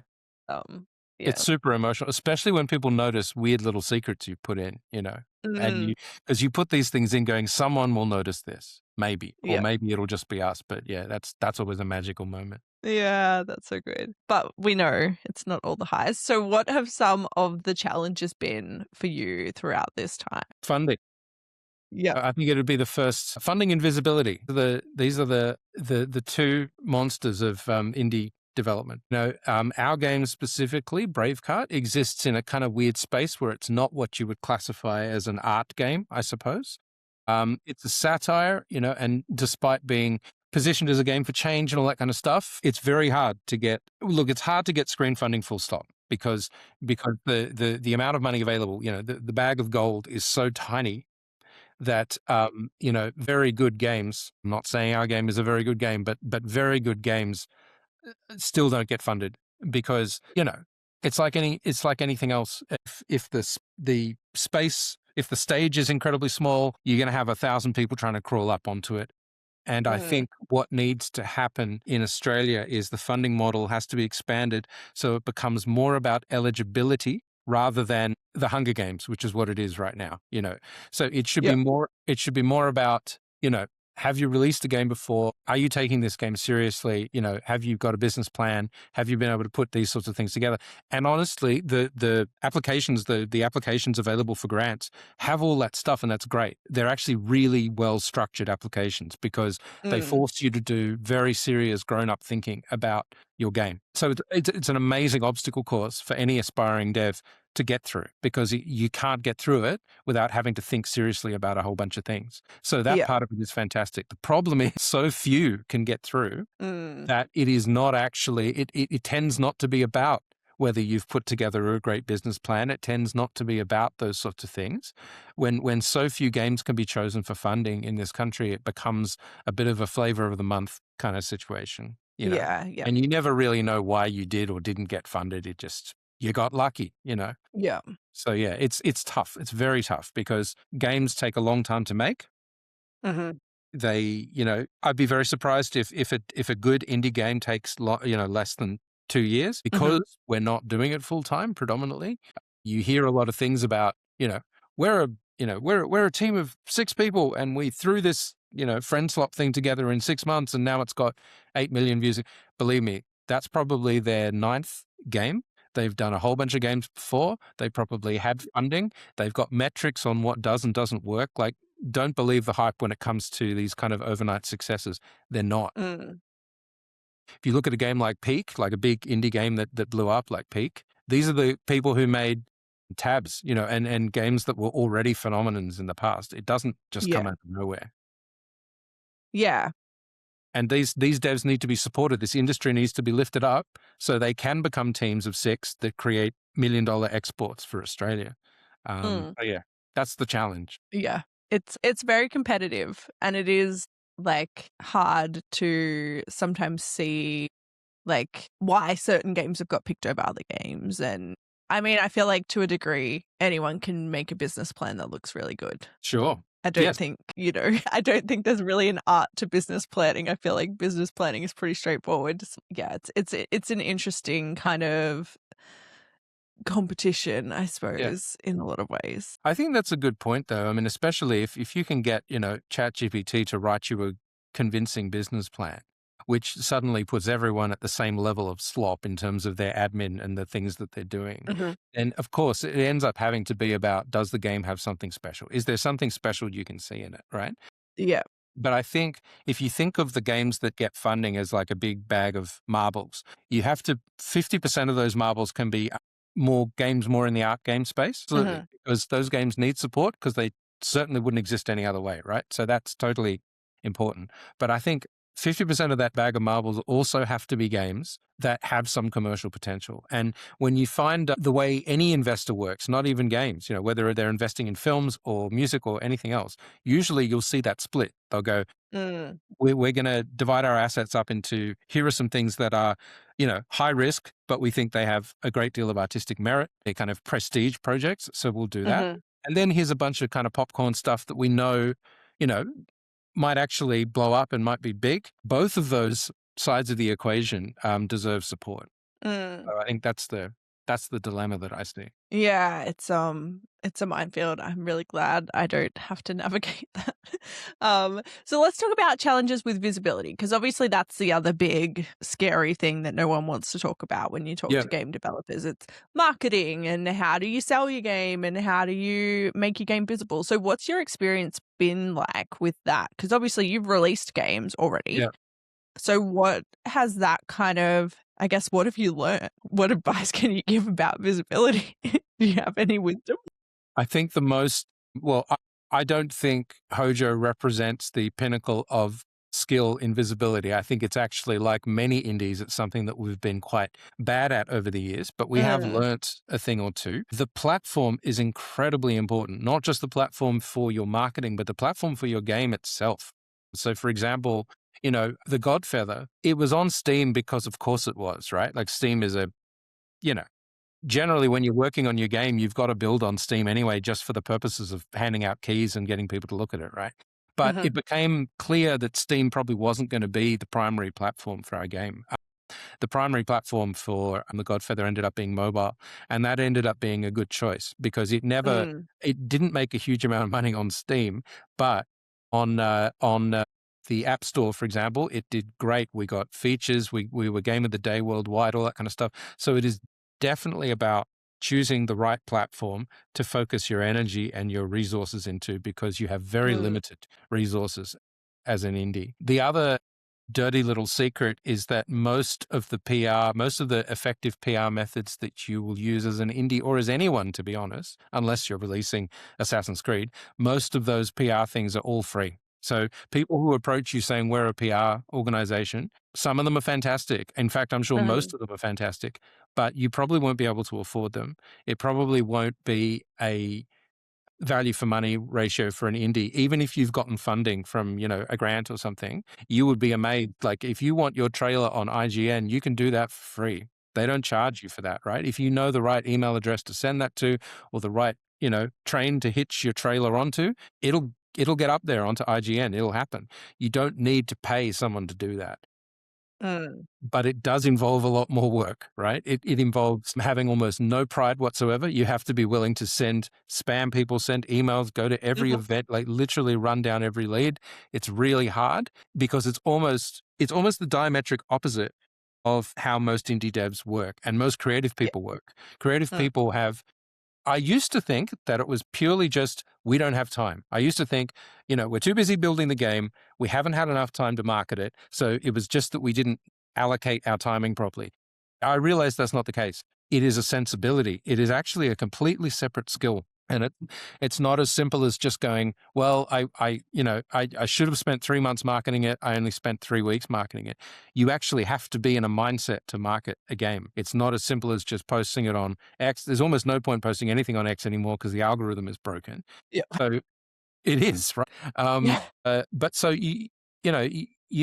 Yeah. It's super emotional, especially when people notice weird little secrets you put in, and because you put these things in going, someone will notice this, maybe, or maybe it'll just be us. But yeah, that's always a magical moment. Yeah, that's so good. But we know it's not all the highs. So what have some of the challenges been for you throughout this time? Funding. Yeah, I think it would be the first. Funding and visibility. These are the two monsters of indie development. Our game specifically, Bravecart, exists in a kind of weird space where it's not what you would classify as an art game, I suppose. It's a satire, and despite being positioned as a game for change and all that kind of stuff, it's very hard to get. Look, it's hard to get screen funding full stop because the amount of money available, the bag of gold is so tiny that very good games. I'm not saying our game is a very good game, but very good games still don't get funded because it's like anything else. If the space, if the stage is incredibly small, you're going to have 1,000 people trying to crawl up onto it. And I think what needs to happen in Australia is the funding model has to be expanded so it becomes more about eligibility rather than the Hunger Games, which is what it is right now, you know. So it should be Yep. more about, you know, have you released a game before? Are you taking this game seriously? You know, have you got a business plan? Have you been able to put these sorts of things together? And honestly, the applications, the applications available for grants have all that stuff, and that's great. They're actually really well structured applications because they force you to do very serious grown-up thinking about your game. So it's an amazing obstacle course for any aspiring dev to get through, because you can't get through it without having to think seriously about a whole bunch of things. So that Yeah. part of it is fantastic. The problem is so few can get through that it is not actually, it tends not to be about whether you've put together a great business plan. It tends not to be about those sorts of things. When so few games can be chosen for funding in this country, it becomes a bit of a flavor of the month kind of situation, you know. Yeah. Yeah. And you never really know why you did or didn't get funded. It just, you got lucky, you know. Yeah. So yeah, it's tough. It's very tough because games take a long time to make. They, you know, I'd be very surprised if a good indie game takes less than 2 years, because we're not doing it full time predominantly. You hear a lot of things about, you know, we're a team of 6 people and we threw this, you know, friend swap thing together in 6 months and now it's got 8 million views. Believe me, that's probably their 9th game. They've done a whole bunch of games before. They probably had funding. They've got metrics on what does and doesn't work. Like, don't believe the hype when it comes to these kind of overnight successes. They're not. If you look at a game like Peak, like a big indie game that blew up like Peak, these are the people who made Tabs, you know, and games that were already phenomenons in the past. It doesn't just come Yeah. out of nowhere. Yeah. And these devs need to be supported. This industry needs to be lifted up so they can become teams of 6 that create $1 million exports for Australia. So yeah, that's the challenge. Yeah. It's very competitive, and it is like hard to sometimes see like why certain games have got picked over other games. And I mean, I feel like to a degree anyone can make a business plan that looks really good. Sure. I don't Yes. think, you know, I don't think there's really an art to business planning. I feel like business planning is pretty straightforward. Yeah, it's an interesting kind of competition, I suppose, in a lot of ways. I think that's a good point, though. I mean, especially if you can get, you know, ChatGPT to write you a convincing business plan, which suddenly puts everyone at the same level of slop in terms of their admin and the things that they're doing. And of course, it ends up having to be about, does the game have something special? Is there something special you can see in it, right? Yeah. But I think if you think of the games that get funding as like a big bag of marbles, you have to, 50% of those marbles can be more in the art game space, because those games need support because they certainly wouldn't exist any other way, right? So that's totally important. But I think 50% of that bag of marbles also have to be games that have some commercial potential. And when you find the way any investor works, not even games, you know, whether they're investing in films or music or anything else, usually you'll see that split. They'll go, we're going to divide our assets up into, here are some things that are, you know, high risk, but we think they have a great deal of artistic merit. They're kind of prestige projects. So we'll do that. And then here's a bunch of kind of popcorn stuff that we know, you know, might actually blow up and might be big. Both of those sides of the equation deserve support. So I think that's the dilemma that I see. Yeah, it's a minefield. I'm really glad I don't have to navigate that. So let's talk about challenges with visibility, because obviously that's the other big scary thing that no one wants to talk about when you talk to game developers. It's marketing and how do you sell your game and how do you make your game visible. So what's your experience been like with that? Because obviously you've released games already. Yeah. So what has that kind of, I guess, what have you learned? What advice can you give about visibility? Do you have any wisdom? I think I don't think Hojo represents the pinnacle of skill in visibility. I think it's actually, like many indies, it's something that we've been quite bad at over the years, but we have learnt a thing or two. The platform is incredibly important, not just the platform for your marketing, but the platform for your game itself. So for example, you know, The Godfeather, it was on Steam because of course it was, right? Like Steam is generally when you're working on your game, you've got to build on Steam anyway, just for the purposes of handing out keys and getting people to look at it, right? But it became clear that Steam probably wasn't going to be the primary platform for our game. The primary platform for The Godfeather ended up being mobile, and that ended up being a good choice because it didn't make a huge amount of money on Steam, but on the App Store, for example, it did great. We got features, we were Game of the Day worldwide, all that kind of stuff. So it is definitely about choosing the right platform to focus your energy and your resources into, because you have very limited resources as an indie. The other dirty little secret is that most of the effective PR methods that you will use as an indie, or as anyone, to be honest, unless you're releasing Assassin's Creed, most of those PR things are all free. So people who approach you saying we're a PR organization, some of them are fantastic. In fact, I'm sure most of them are fantastic, but you probably won't be able to afford them. It probably won't be a value for money ratio for an indie. Even if you've gotten funding from, a grant or something, you would be amazed. Like, if you want your trailer on IGN, you can do that for free. They don't charge you for that, right? If you know the right email address to send that to, or the right, train to hitch your trailer onto, it'll get up there onto IGN. It'll happen. You don't need to pay someone to do that. But it does involve a lot more work, right? It involves having almost no pride whatsoever. You have to be willing to spam people, send emails, go to every event, like literally run down every lead. It's really hard because it's almost the diametric opposite of how most indie devs work and most creative people work. Creative people I used to think that it was purely just, we don't have time. I used to think, we're too busy building the game. We haven't had enough time to market it. So it was just that we didn't allocate our timing properly. I realized that's not the case. It is a sensibility. It is actually a completely separate skill. And it's not as simple as just going, well, I should have spent 3 months marketing it. I only spent 3 weeks marketing it. You actually have to be in a mindset to market a game. It's not as simple as just posting it on X. There's almost no point posting anything on X anymore because the algorithm is broken. Yeah. So it is, right? But so you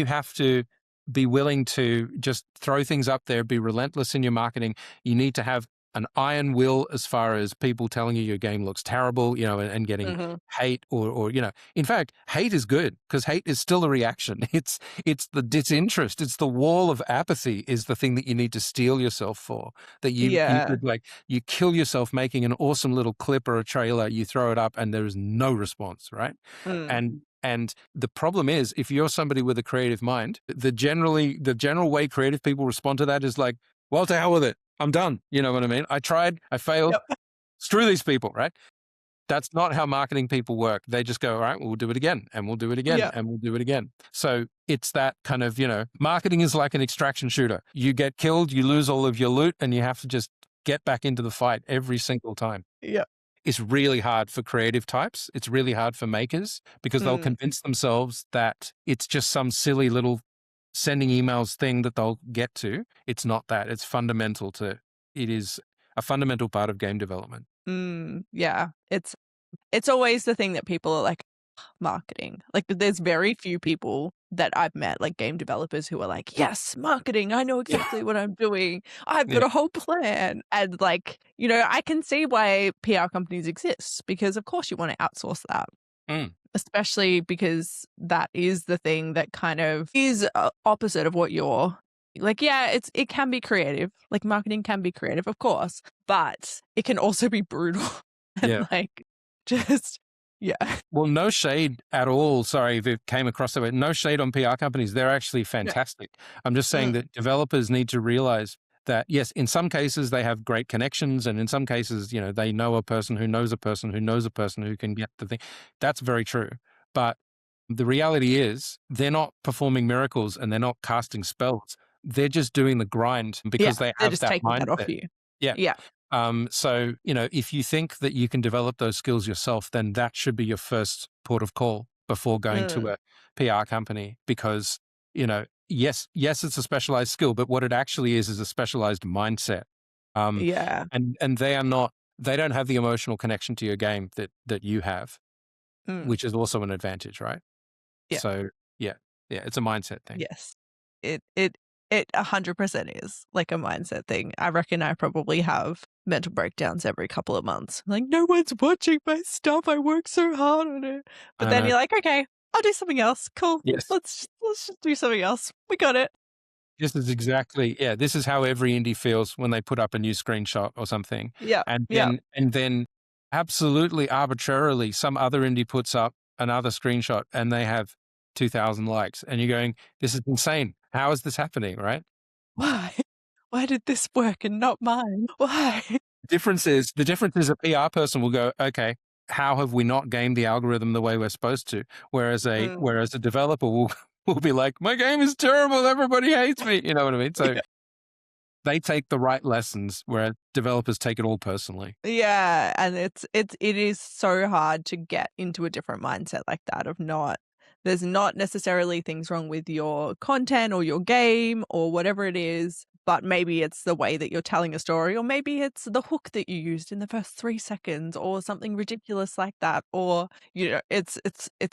have to be willing to just throw things up there, be relentless in your marketing. You need to have an iron will as far as people telling you your game looks terrible, and getting hate or in fact, hate is good because hate is still a reaction. It's the disinterest. It's the wall of apathy is the thing that you need to steel yourself for, that you kill yourself making an awesome little clip or a trailer, you throw it up and there is no response, right? And the problem is, if you're somebody with a creative mind, the general way creative people respond to that is like, well, to hell with it. I'm done. You know what I mean? I tried, I failed. Yep. Screw these people, right? That's not how marketing people work. They just go, all right, we'll do it again, and we'll do it again, and we'll do it again. So it's that kind of, marketing is like an extraction shooter. You get killed, you lose all of your loot, and you have to just get back into the fight every single time. Yeah. It's really hard for creative types. It's really hard for makers because they'll convince themselves that it's just some silly little sending emails thing that they'll get to. It's not that. It is a fundamental part of game development. Yeah. It's always the thing that people are like, marketing. Like, there's very few people that I've met, like game developers, who are like, yes, marketing, I know exactly what I'm doing. I've got a whole plan. And like, I can see why PR companies exist, because of course you want to outsource that. Especially because that is the thing that kind of is opposite of what you're like. Yeah, it can be creative. Like, marketing can be creative, of course, but it can also be brutal. And like, just Well, no shade at all. Sorry if it came across that way. No shade on PR companies. They're actually fantastic. I'm just saying that developers need to realize that, yes, in some cases they have great connections, and in some cases, they know a person who knows a person who knows a person who can get the thing. That's very true. But the reality is they're not performing miracles and they're not casting spells. They're just doing the grind because they have just that taking mindset. that off you. Yeah. So, if you think that you can develop those skills yourself, then that should be your first port of call before going to a PR company, because, yes, it's a specialized skill, but what it actually is a specialized mindset. And they don't have the emotional connection to your game that you have, which is also an advantage, right? Yeah. So it's a mindset thing. Yes. It 100% is like a mindset thing. I reckon I probably have mental breakdowns every couple of months. Like, no one's watching my stuff. I work so hard on it. But then you're like, okay, I'll do something else. Cool. Yes. Let's just do something else. We got it. This is exactly, yeah, this is how every indie feels when they put up a new screenshot or something. Yeah. And Yeah. then absolutely arbitrarily, some other indie puts up another screenshot and they have 2,000 likes. And you're going, this is insane. How is this happening, right? Why? Why did this work and not mine? Why? The difference is a PR person will go, okay, how have we not gamed the algorithm the way we're supposed to? Whereas a developer will be like, my game is terrible, everybody hates me. You know what I mean? So Yeah. they take the right lessons, whereas developers take it all personally. Yeah, and it is so hard to get into a different mindset like that of not there's not necessarily things wrong with your content or your game or whatever it is, but maybe it's the way that you're telling a story, or maybe it's the hook that you used in the first 3 seconds or something ridiculous like that, or it's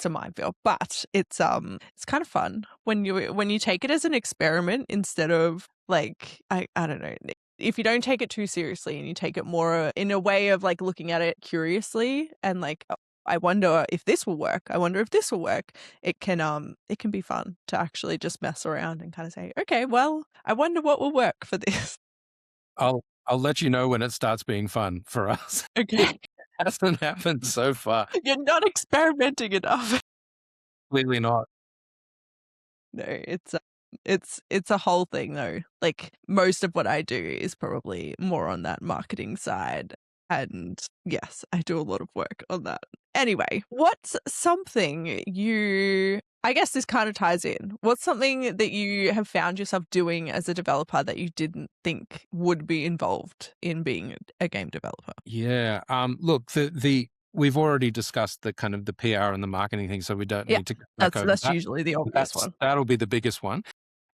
a minefield. But it's kind of fun when you take it as an experiment instead of like I don't know, if you don't take it too seriously and you take it more in a way of like looking at it curiously and like, "Oh, I wonder if this will work. I wonder if this will work." It can be fun to actually just mess around and kind of say, okay, well, I wonder what will work for this. I'll let you know when it starts being fun for us. Okay. It hasn't happened so far. You're not experimenting enough. Clearly not. No, it's a whole thing though. Like most of what I do is probably more on that marketing side. And yes, I do a lot of work on that. Anyway, what's something I guess this kind of ties in. What's something that you have found yourself doing as a developer that you didn't think would be involved in being a game developer? Yeah. Look, we've already discussed the kind of the PR and the marketing thing, so we don't Yeah, need to go back over that's that. usually the obvious one. That'll be the biggest one.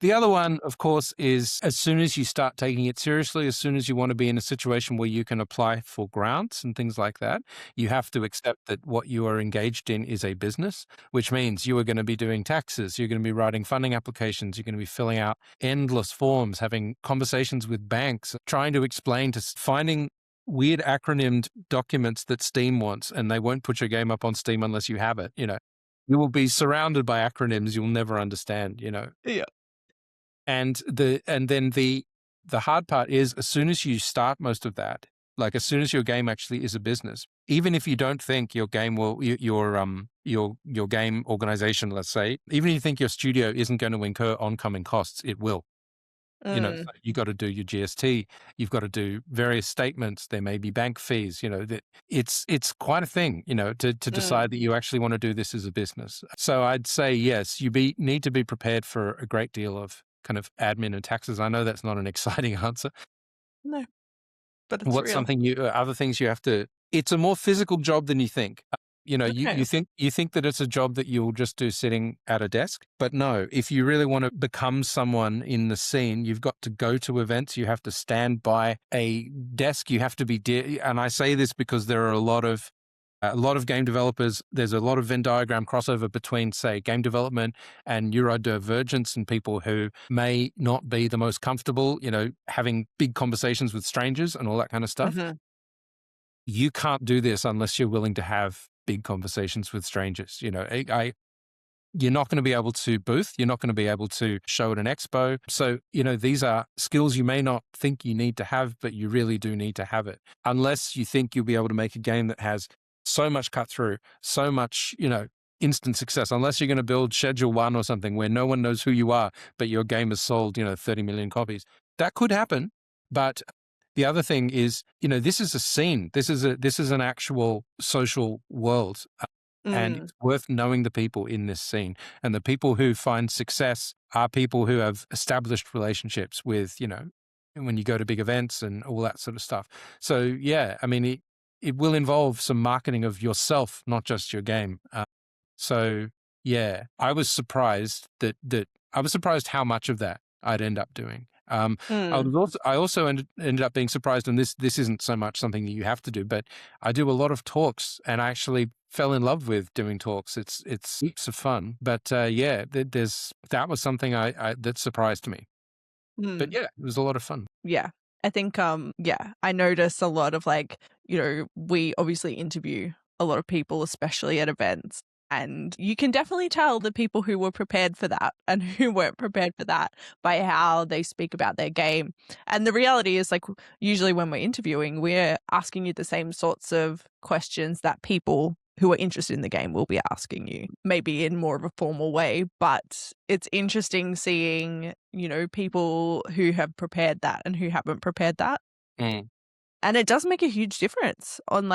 The other one, of course, is as soon as you start taking it seriously, as soon as you want to be in a situation where you can apply for grants and things like that, you have to accept that what you are engaged in is a business, which means you are going to be doing taxes, you're going to be writing funding applications, you're going to be filling out endless forms, having conversations with banks, trying to explain finding weird acronymed documents that Steam wants, and they won't put your game up on Steam unless you have it. You will be surrounded by acronyms you'll never understand. Yeah. And then the hard part is as soon as you start most of that, like as soon as your game actually is a business, even if you don't think your game will your game organization, let's say, even if you think your studio isn't going to incur oncoming costs, it will. So you got to do your GST, you've got to do various statements, there may be bank fees, that it's quite a thing, to decide that you actually want to do this as a business. So I'd say, yes, need to be prepared for a great deal of kind of admin and taxes. I know that's not an exciting answer. No, but it's What's real. something other things you have to, it's a more physical job than you think. Okay. You think that it's a job that you'll just do sitting at a desk, but no, if you really want to become someone in the scene, you've got to go to events, you have to stand by a desk, you have to be, and I say this because there are a lot of game developers, there's a lot of Venn diagram crossover between, say, game development and neurodivergence and people who may not be the most comfortable, having big conversations with strangers and all that kind of stuff. Mm-hmm. You can't do this unless you're willing to have big conversations with strangers. You're not going to be able to booth. You're not going to be able to show at an expo. So, these are skills you may not think you need to have, but you really do need to have it. Unless you think you'll be able to make a game that has so much cut through, so much, instant success, unless you're going to build Schedule 1 or something where no one knows who you are, but your game has sold, 30 million copies. That could happen. But the other thing is, this is a scene. This is an actual social world. And it's worth knowing the people in this scene. And the people who find success are people who have established relationships with, when you go to big events and all that sort of stuff. So, yeah, I mean, it will involve some marketing of yourself, not just your game. So, yeah, I was surprised I was surprised how much of that I'd end up doing. I also ended up being surprised, and this isn't so much something that you have to do, but I do a lot of talks, and I actually fell in love with doing talks. It's heaps of fun, but that was something that surprised me. But yeah, it was a lot of fun. Yeah. I think I notice a lot of like, we obviously interview a lot of people, especially at events. And you can definitely tell the people who were prepared for that and who weren't prepared for that by how they speak about their game. And the reality is, like, usually when we're interviewing, we're asking you the same sorts of questions that people who are interested in the game will be asking you, maybe in more of a formal way. But it's interesting seeing, people who have prepared that and who haven't prepared that. Mm. And it does make a huge difference on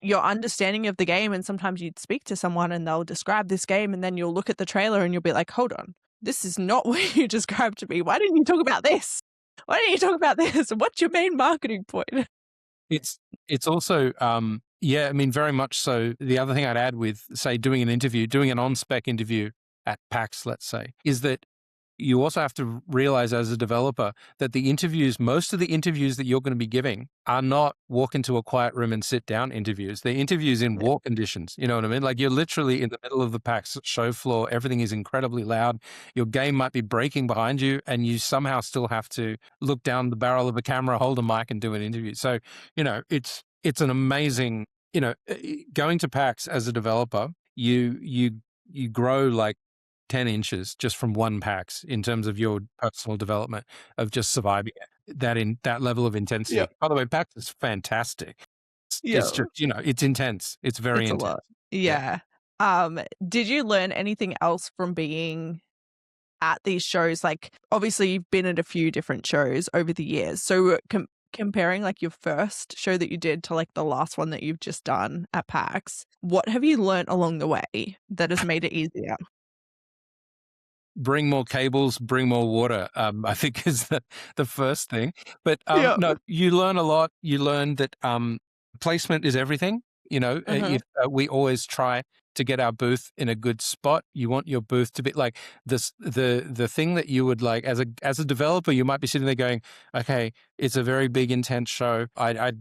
your understanding of the game. And sometimes you'd speak to someone and they'll describe this game, and then you'll look at the trailer and you'll be like, hold on, this is not what you described to me. Why didn't you talk about this? Why didn't you talk about this? What's your main marketing point? It's also, I mean, very much so. The other thing I'd add with, say, doing an on-spec interview at PAX, let's say, is that you also have to realize as a developer that most of the interviews that you're going to be giving are not walk into a quiet room and sit down interviews. They're interviews in war conditions. You know what I mean? Like, you're literally in the middle of the PAX show floor. Everything is incredibly loud. Your game might be breaking behind you, and you somehow still have to look down the barrel of a camera, hold a mic, and do an interview. So, it's an amazing, going to PAX as a developer, you grow like 10 inches just from one PAX in terms of your personal development of just surviving that in that level of intensity. Yeah. By the way, PAX is fantastic. Yeah. It's just, it's intense. It's very It's a intense. lot. Yeah. Did you learn anything else from being at these shows? Like, obviously you've been at a few different shows over the years. So comparing like your first show that you did to like the last one that you've just done at PAX, what have you learned along the way that has made it easier? Bring more cables, bring more water, I think is the first thing. But Yeah. no, you learn a lot. You learn that placement is everything. Mhm. If we always try to get our booth in a good spot, you want your booth to be like this. The thing that you would like as a developer, you might be sitting there going, okay, it's a very big, intense show. I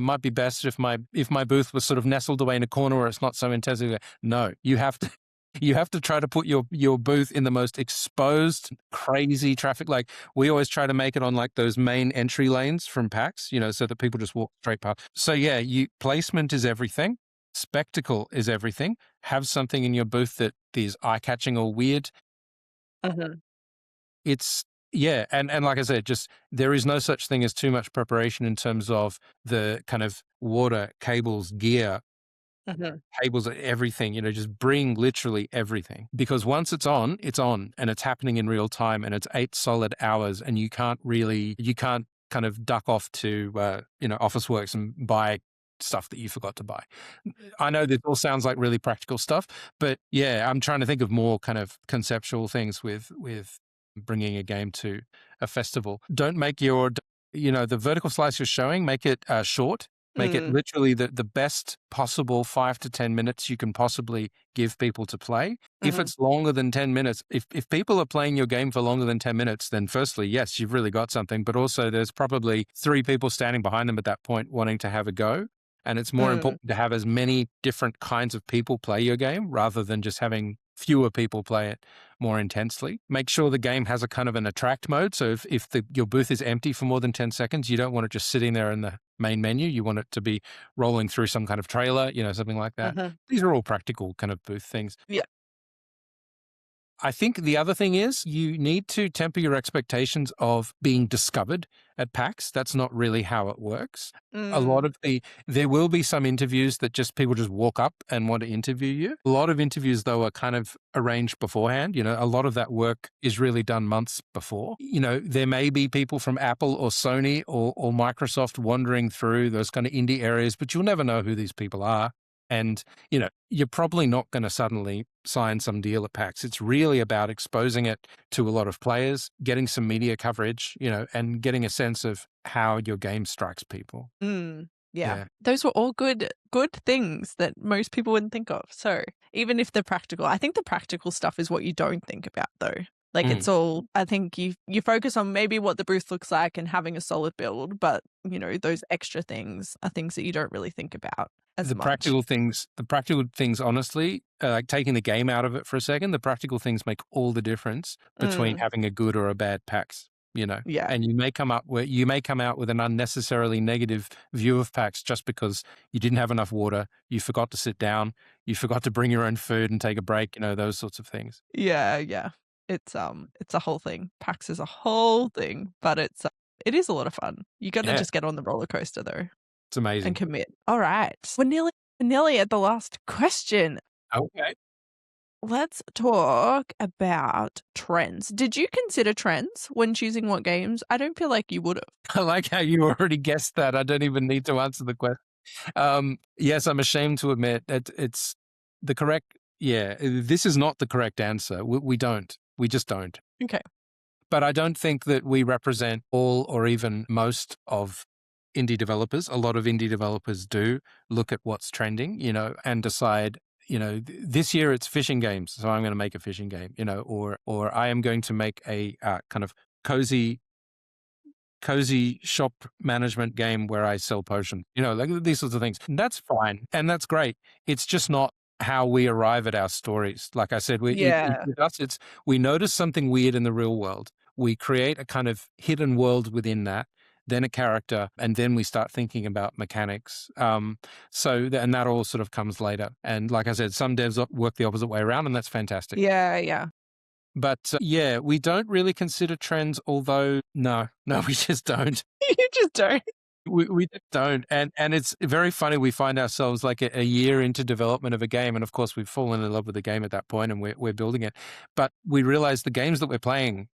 might be best if my booth was sort of nestled away in a corner where it's not so intense. No, you have to. You have to try to put your booth in the most exposed, crazy traffic. Like, we always try to make it on like those main entry lanes from PAX, so that people just walk straight past. So yeah, placement is everything. Spectacle is everything. Have something in your booth that is eye-catching or weird. Mhm. And like I said, just there is no such thing as too much preparation in terms of the kind of water, cables, gear, Mhm. cables, everything, just bring literally everything, because once it's on and it's happening in real time and it's 8 solid hours, and you can't kind of duck off to, Officeworks and buy stuff that you forgot to buy. I know this all sounds like really practical stuff, but yeah, I'm trying to think of more kind of conceptual things with bringing a game to a festival. Don't make the vertical slice you're showing, make it short. Make it literally the best possible 5 to 10 minutes you can possibly give people to play. If Mhm. it's longer than 10 minutes, if people are playing your game for longer than 10 minutes, then firstly, yes, you've really got something. But also there's probably 3 people standing behind them at that point wanting to have a go. And it's more Mm. important to have as many different kinds of people play your game rather than just having fewer people play it more intensely. Make sure the game has a kind of an attract mode. So if your booth is empty for more than 10 seconds, you don't want it just sitting there in the main menu. You want it to be rolling through some kind of trailer, something like that. Mhm. These are all practical kind of booth things. Yeah. I think the other thing is you need to temper your expectations of being discovered at PAX. That's not really how it works. Mm. There will be some interviews that people just walk up and want to interview you. A lot of interviews, though, are kind of arranged beforehand. A lot of that work is really done months before. There may be people from Apple or Sony or Microsoft wandering through those kind of indie areas, but you'll never know who these people are. And, you're probably not going to suddenly sign some deal at PAX. It's really about exposing it to a lot of players, getting some media coverage, and getting a sense of how your game strikes people. Mm. Yeah. Yeah. Those were all good things that most people wouldn't think of. So even if they're practical, I think the practical stuff is what you don't think about though. Like, it's all, I think you focus on maybe what the booth looks like and having a solid build, but those extra things are things that you don't really think about as The much. practical things, honestly, like taking the game out of it for a second, the practical things make all the difference between having a good or a bad PAX. Yeah. and you may come out with an unnecessarily negative view of PAX just because you didn't have enough water, you forgot to sit down, you forgot to bring your own food and take a break, those sorts of things. Yeah, yeah. It's a whole thing. PAX is a whole thing, but it is a lot of fun. You got to Yeah, just get on the roller coaster though it's and amazing. commit. All right. We're nearly at the last question. Okay. Let's talk about trends. Did you consider trends when choosing what games? I don't feel like you would have. I like how you already guessed that. I don't even need to answer the question. Yes, I'm ashamed to admit that it's the correct. Yeah, this is not the correct answer. We don't. We just don't. Okay. But I don't think that we represent all or even most of indie developers. A lot of indie developers do look at what's trending, and decide, this year it's fishing games, so I'm going to make a fishing game, or I am going to make a kind of cozy shop management game where I sell potions, like these sorts of things. And that's fine. And that's great. It's just not how we arrive at our stories. Like I said, Yeah. with us, we notice something weird in the real world. We create a kind of hidden world within that, then a character, and then we start thinking about mechanics. And that all sort of comes later. And like I said, some devs work the opposite way around, and that's fantastic. Yeah, yeah. But yeah, we don't really consider trends, although no, we just don't. You just don't. We just don't. And it's very funny. We find ourselves like a year into development of a game. And of course, we've fallen in love with the game at that point and we're building it. But we realize the games that we're playing,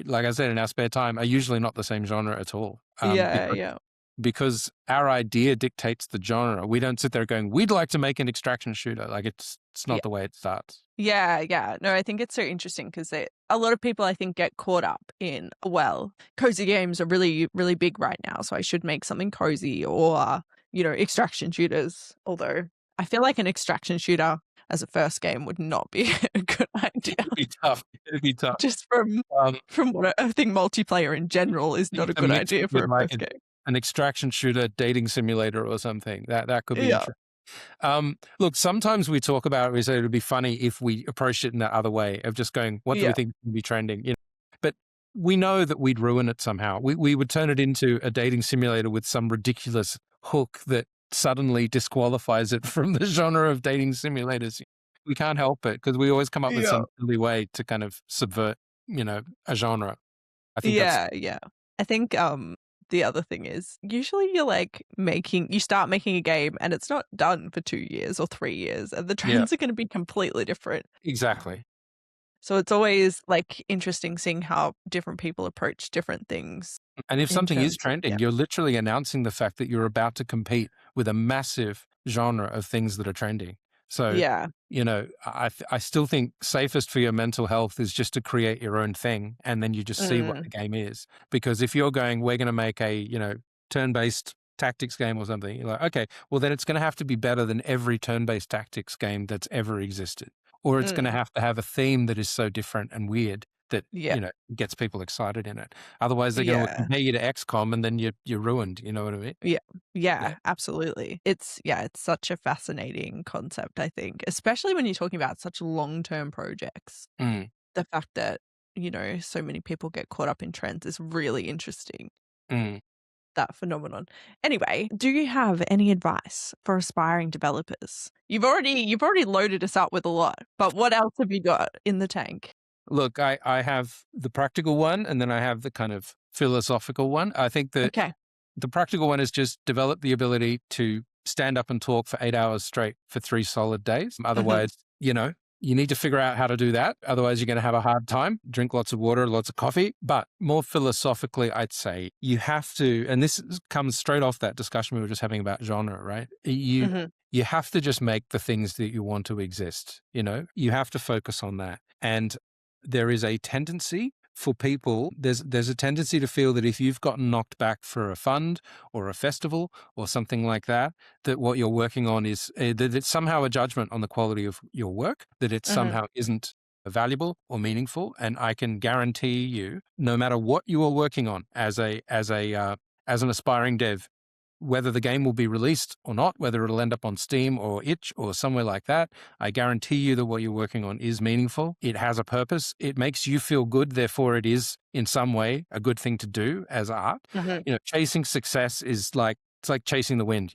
like I said, in our spare time are usually not the same genre at all. Yeah, yeah. Because our idea dictates the genre. We don't sit there going, we'd like to make an extraction shooter. Like it's not Yeah. the way it starts. Yeah, yeah. No, I think it's so interesting because a lot of people, I think, get caught up in, well, cozy games are really, really big right now, so I should make something cozy or, extraction shooters. Although I feel like an extraction shooter as a first game would not be a good idea. It'd be tough. It'd be tough. Just from what I think multiplayer in general is not a good idea for a first game. An extraction shooter dating simulator or something. That could be Yeah. interesting. Look, sometimes we talk about it, we say it would be funny if we approached it in that other way of just going, what do we think would be trending? But we know that we'd ruin it somehow. We would turn it into a dating simulator with some ridiculous hook that suddenly disqualifies it from the genre of dating simulators. We can't help it because we always come up with some silly way to kind of subvert, a genre. I think that's Yeah. I think the other thing is usually you start making a game and it's not done for 2 years or 3 years and the trends are going to be completely different. exactly. So it's always interesting seeing how different people approach different things. And if in something is terms of- trending, you're literally announcing the fact that you're about to compete with a massive genre of things that are trending. So, Yeah. I still think safest for your mental health is just to create your own thing and then you just see what the game is. Because if you're going, we're going to make a, turn-based tactics game or something, you're like, okay, well, then it's going to have to be better than every turn-based tactics game that's ever existed. Or it's going to have a theme that is so different and weird that, gets people excited in it. Otherwise, they're going to compare you to XCOM and then you're ruined. You know what I mean? Yeah, absolutely. It's such a fascinating concept, I think, especially when you're talking about such long-term projects. Mm. The fact that, so many people get caught up in trends is really interesting. Mm. That phenomenon. Anyway, do you have any advice for aspiring developers? You've already loaded us up with a lot, but what else have you got in the tank? Look, I have the practical one and then I have the kind of philosophical one. I think that the practical one is just develop the ability to stand up and talk for 8 hours straight for 3 solid days. Otherwise, you need to figure out how to do that. Otherwise, you're going to have a hard time. Drink lots of water, lots of coffee. But more philosophically, I'd say you have to, and this comes straight off that discussion we were just having about genre, right? You have to just make the things that you want to exist. You have to focus on that. And there is a tendency for people, there's a tendency to feel that if you've gotten knocked back for a fund or a festival or something like that, that what you're working on is that it's somehow a judgment on the quality of your work, that it somehow isn't valuable or meaningful. And I can guarantee you, no matter what you are working on as an aspiring dev, whether the game will be released or not, whether it'll end up on Steam or Itch or somewhere like that, I guarantee you that what you're working on is meaningful. It has a purpose. It makes you feel good. Therefore, it is in some way a good thing to do as art. Chasing success is it's like chasing the wind.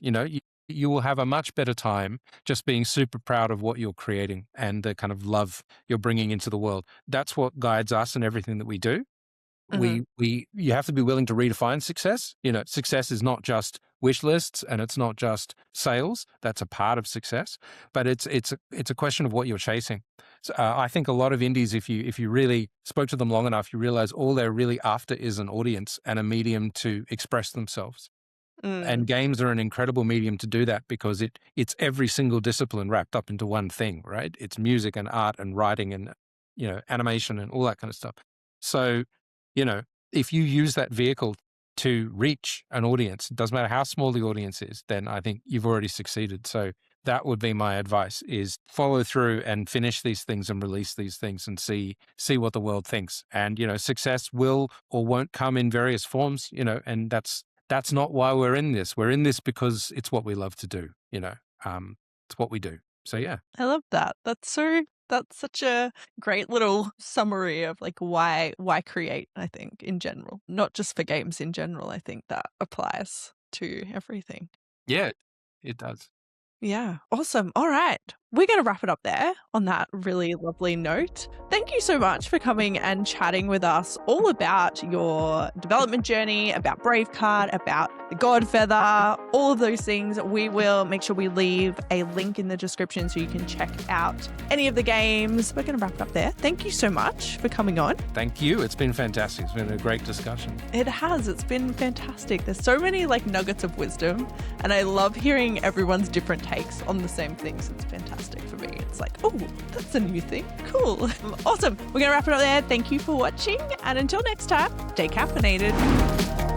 You will have a much better time just being super proud of what you're creating and the kind of love you're bringing into the world. That's what guides us in everything that we do. You have to be willing to redefine success. Success is not just wish lists and it's not just sales. That's a part of success, but it's a question of what you're chasing. So I think a lot of indies, if you really spoke to them long enough, you realize all they're really after is an audience and a medium to express themselves. And games are an incredible medium to do that because it's every single discipline wrapped up into one thing, right? It's music and art and writing and animation and all that kind of stuff. So if you use that vehicle to reach an audience, it doesn't matter how small the audience is, then I think you've already succeeded. So that would be my advice, is follow through and finish these things and release these things and see what the world thinks. And, success will or won't come in various forms, and that's not why we're in this. We're in this because it's what we love to do, it's what we do. So, yeah. I love that. That's such a great little summary of why create, I think, in general, not just for games in general. I think that applies to everything. Yeah, it does. Yeah. Awesome. All right. We're going to wrap it up there on that really lovely note. Thank you so much for coming and chatting with us all about your development journey, about Bravecard, about the Godfeather, all of those things. We will make sure we leave a link in the description so you can check out any of the games. We're going to wrap it up there. Thank you so much for coming on. Thank you. It's been fantastic. It's been a great discussion. It has. It's been fantastic. There's so many nuggets of wisdom, and I love hearing everyone's different takes on the same things. It's fantastic for me. It's oh, that's a new thing. Cool. Awesome. We're going to wrap it up there. Thank you for watching. And until next time, stay caffeinated.